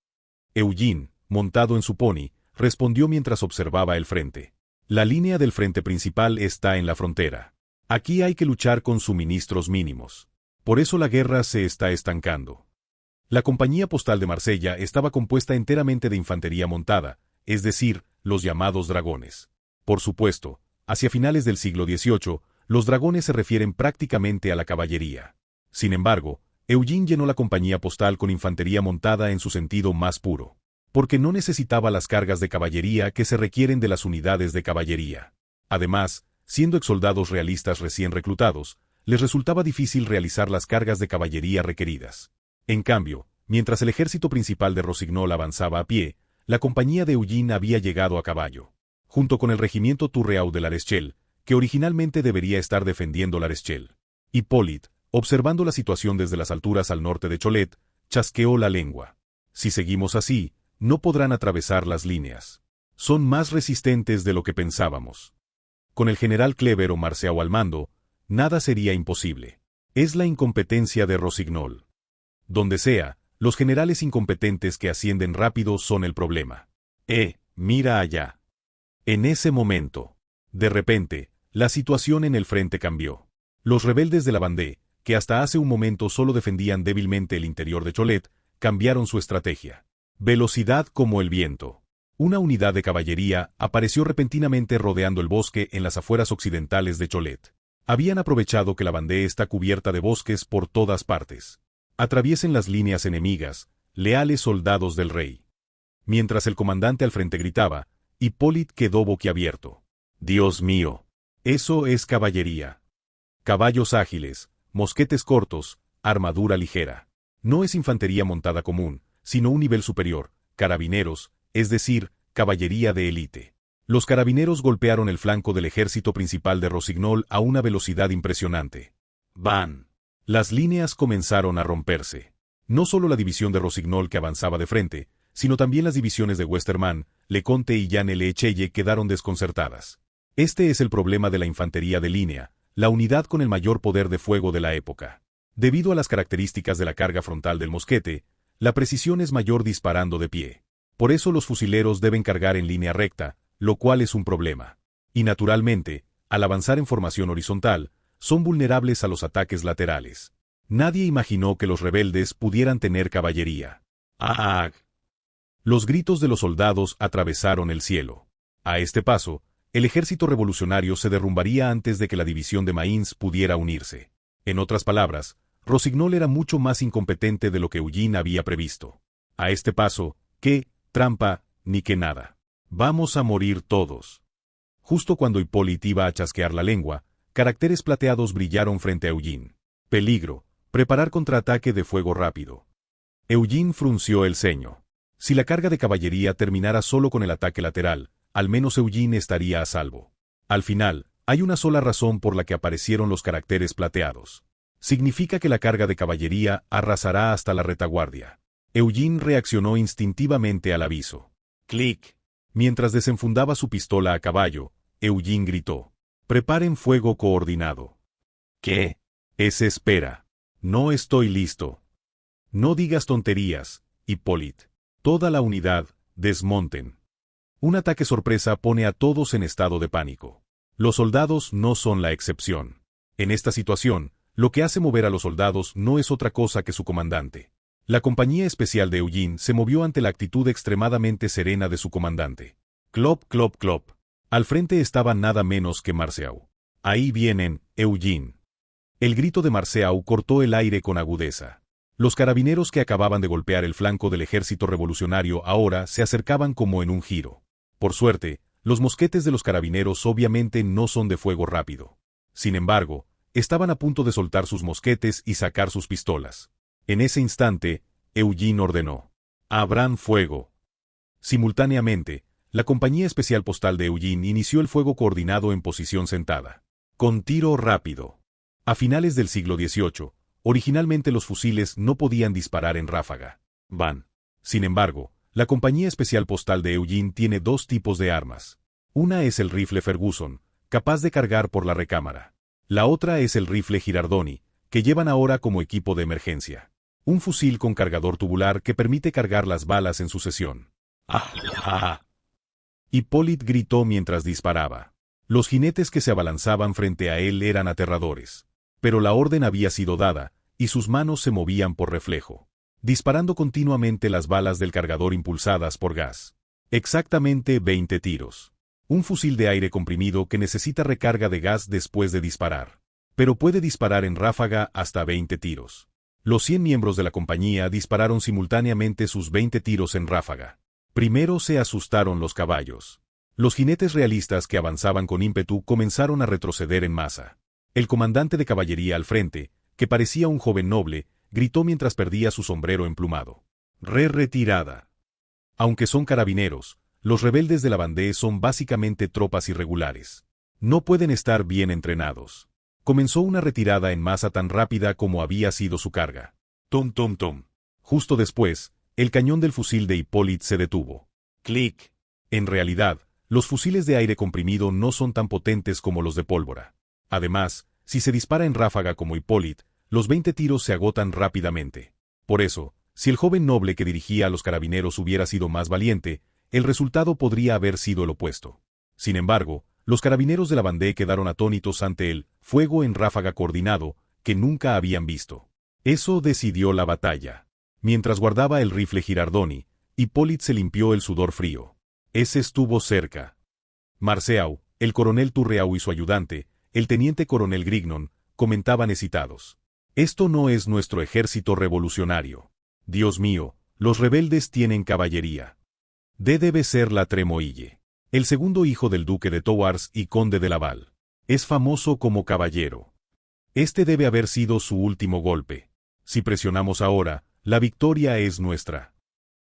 Eugene, montado en su pony, respondió mientras observaba el frente. La línea del frente principal está en la frontera. Aquí hay que luchar con suministros mínimos. Por eso la guerra se está estancando. La compañía postal de Marsella estaba compuesta enteramente de infantería montada, es decir, los llamados dragones. Por supuesto, hacia finales del siglo XVIII, los dragones se refieren prácticamente a la caballería. Sin embargo, Eugene llenó la compañía postal con infantería montada en su sentido más puro, porque no necesitaba las cargas de caballería que se requieren de las unidades de caballería. Además, siendo exsoldados realistas recién reclutados, les resultaba difícil realizar las cargas de caballería requeridas. En cambio, mientras el ejército principal de Rossignol avanzaba a pie, la compañía de Eugene había llegado a caballo, junto con el regimiento Turreau de La Rochelle, que originalmente debería estar defendiendo La Rochelle. Hippolyte, observando la situación desde las alturas al norte de Cholet, chasqueó la lengua. Si seguimos así, no podrán atravesar las líneas. Son más resistentes de lo que pensábamos. Con el general Kleber o Marceau al mando, nada sería imposible. Es la incompetencia de Rossignol. Donde sea, los generales incompetentes que ascienden rápido son el problema. Mira allá. En ese momento, de repente, la situación en el frente cambió. Los rebeldes de la Vendée, que hasta hace un momento solo defendían débilmente el interior de Cholet, cambiaron su estrategia. Velocidad como el viento. Una unidad de caballería apareció repentinamente rodeando el bosque en las afueras occidentales de Cholet. Habían aprovechado que la Vendée está cubierta de bosques por todas partes. Atraviesen las líneas enemigas, leales soldados del rey. Mientras el comandante al frente gritaba, Hippolyte quedó boquiabierto. Dios mío, eso es caballería. Caballos ágiles, mosquetes cortos, armadura ligera. No es infantería montada común, sino un nivel superior, carabineros, es decir, caballería de élite. Los carabineros golpearon el flanco del ejército principal de Rossignol a una velocidad impresionante. ¡Van! Las líneas comenzaron a romperse. No solo la división de Rossignol que avanzaba de frente, sino también las divisiones de Westermann, Leconte y Jean L. Echelle quedaron desconcertadas. Este es el problema de la infantería de línea, la unidad con el mayor poder de fuego de la época. Debido a las características de la carga frontal del mosquete, la precisión es mayor disparando de pie. Por eso los fusileros deben cargar en línea recta, lo cual es un problema. Y naturalmente, al avanzar en formación horizontal, son vulnerables a los ataques laterales. Nadie imaginó que los rebeldes pudieran tener caballería. ¡Ah! Los gritos de los soldados atravesaron el cielo. A este paso, el ejército revolucionario se derrumbaría antes de que la división de Mainz pudiera unirse. En otras palabras, Rossignol era mucho más incompetente de lo que Eugene había previsto. A este paso, ¿qué trampa, ni qué nada? Vamos a morir todos. Justo cuando Hippolyte iba a chasquear la lengua, caracteres plateados brillaron frente a Eugene. Peligro, preparar contraataque de fuego rápido. Eugene frunció el ceño. Si la carga de caballería terminara solo con el ataque lateral, al menos Eugene estaría a salvo. Al final, hay una sola razón por la que aparecieron los caracteres plateados. Significa que la carga de caballería arrasará hasta la retaguardia. Eugene reaccionó instintivamente al aviso. ¡Clic! Mientras desenfundaba su pistola a caballo, Eugene gritó. Preparen fuego coordinado. ¿Qué? Ese espera. No estoy listo. No digas tonterías, Hippolyte. Toda la unidad, desmonten. Un ataque sorpresa pone a todos en estado de pánico. Los soldados no son la excepción. En esta situación, lo que hace mover a los soldados no es otra cosa que su comandante. La compañía especial de Eugene se movió ante la actitud extremadamente serena de su comandante. Clop, clop, clop. Al frente estaba nada menos que Marceau. Ahí vienen, Eugene. El grito de Marceau cortó el aire con agudeza. Los carabineros que acababan de golpear el flanco del ejército revolucionario ahora se acercaban como en un giro. Por suerte, los mosquetes de los carabineros obviamente no son de fuego rápido. Sin embargo, estaban a punto de soltar sus mosquetes y sacar sus pistolas. En ese instante, Eugene ordenó: «¡Abran fuego!». Simultáneamente, la compañía especial postal de Eugene inició el fuego coordinado en posición sentada. Con tiro rápido. A finales del siglo XVIII, originalmente los fusiles no podían disparar en ráfaga. Sin embargo, la compañía especial postal de Eugene tiene dos tipos de armas. Una es el rifle Ferguson, capaz de cargar por la recámara. La otra es el rifle Girardoni, que llevan ahora como equipo de emergencia. Un fusil con cargador tubular que permite cargar las balas en sucesión. ¡Ah! ¡Ah! Hippolyte gritó mientras disparaba. Los jinetes que se abalanzaban frente a él eran aterradores. Pero la orden había sido dada, y sus manos se movían por reflejo, disparando continuamente las balas del cargador impulsadas por gas. Exactamente 20 tiros. Un fusil de aire comprimido que necesita recarga de gas después de disparar. Pero puede disparar en ráfaga hasta 20 tiros. Los 100 miembros de la compañía dispararon simultáneamente sus 20 tiros en ráfaga. Primero se asustaron los caballos. Los jinetes realistas que avanzaban con ímpetu comenzaron a retroceder en masa. El comandante de caballería al frente, que parecía un joven noble, gritó mientras perdía su sombrero emplumado. Retirada. Aunque son carabineros, los rebeldes de la Vendée son básicamente tropas irregulares. No pueden estar bien entrenados. Comenzó una retirada en masa tan rápida como había sido su carga. Tom, tom, tom. Justo después, el cañón del fusil de Hippolyte se detuvo. Clic. En realidad, los fusiles de aire comprimido no son tan potentes como los de pólvora. Además, si se dispara en ráfaga como Hippolyte, los 20 tiros se agotan rápidamente. Por eso, si el joven noble que dirigía a los carabineros hubiera sido más valiente, el resultado podría haber sido el opuesto. Sin embargo, los carabineros de la Vendée quedaron atónitos ante el fuego en ráfaga coordinado que nunca habían visto. Eso decidió la batalla. Mientras guardaba el rifle Girardoni, Hippolyte se limpió el sudor frío. Ese estuvo cerca. Marceau, el coronel Turreau y su ayudante, el teniente coronel Grignon, comentaban excitados. Esto no es nuestro ejército revolucionario. Dios mío, los rebeldes tienen caballería. Debe ser la Tremouille. El segundo hijo del duque de Thouars y conde de Laval. Es famoso como caballero. Este debe haber sido su último golpe. Si presionamos ahora, la victoria es nuestra.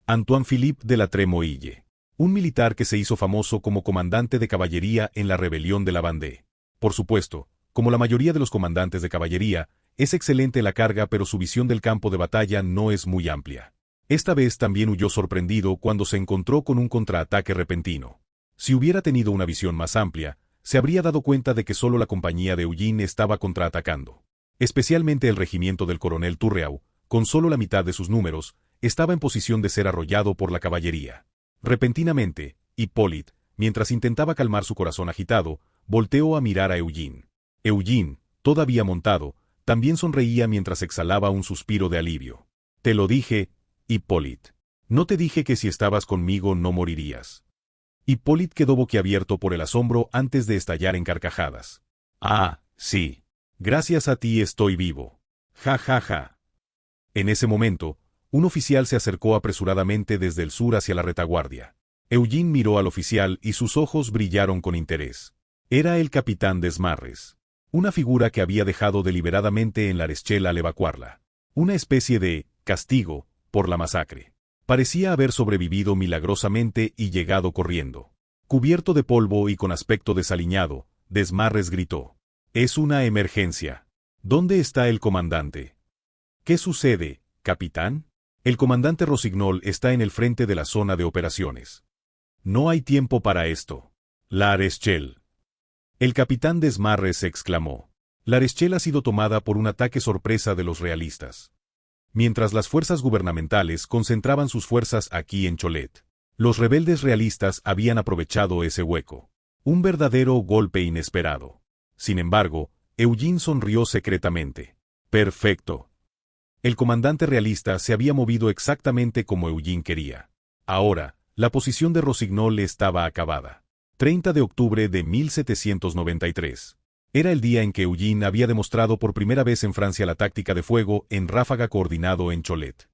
Antoine-Philippe de la Tremouille. Un militar que se hizo famoso como comandante de caballería en la rebelión de la Vendée. Por supuesto, como la mayoría de los comandantes de caballería, es excelente la carga pero su visión del campo de batalla no es muy amplia. Esta vez también huyó sorprendido cuando se encontró con un contraataque repentino. Si hubiera tenido una visión más amplia, se habría dado cuenta de que solo la compañía de Eugene estaba contraatacando. Especialmente el regimiento del coronel Turreau, con solo la mitad de sus números, estaba en posición de ser arrollado por la caballería. Repentinamente, Hippolyte, mientras intentaba calmar su corazón agitado, volteó a mirar a Eugene. Eugene, todavía montado, también sonreía mientras exhalaba un suspiro de alivio. Te lo dije, Hippolyte. No te dije que si estabas conmigo no morirías. Hippolyte quedó boquiabierto por el asombro antes de estallar en carcajadas. Ah, sí. Gracias a ti estoy vivo. Ja, ja, ja. En ese momento, un oficial se acercó apresuradamente desde el sur hacia la retaguardia. Eugene miró al oficial y sus ojos brillaron con interés. Era el capitán Desmarres. Una figura que había dejado deliberadamente en la L'Arechelle al evacuarla. Una especie de castigo por la masacre. Parecía haber sobrevivido milagrosamente y llegado corriendo. Cubierto de polvo y con aspecto desaliñado, Desmarres gritó. Es una emergencia. ¿Dónde está el comandante? ¿Qué sucede, capitán? El comandante Rossignol está en el frente de la zona de operaciones. No hay tiempo para esto. L'Arechelle. El capitán Desmarres exclamó. L'Arechelle ha sido tomada por un ataque sorpresa de los realistas. Mientras las fuerzas gubernamentales concentraban sus fuerzas aquí en Cholet, los rebeldes realistas habían aprovechado ese hueco. Un verdadero golpe inesperado. Sin embargo, Eugene sonrió secretamente. Perfecto. El comandante realista se había movido exactamente como Eugene quería. Ahora, la posición de Rossignol estaba acabada. 30 de octubre de 1793. Era el día en que Eugene había demostrado por primera vez en Francia la táctica de fuego en ráfaga coordinado en Cholet.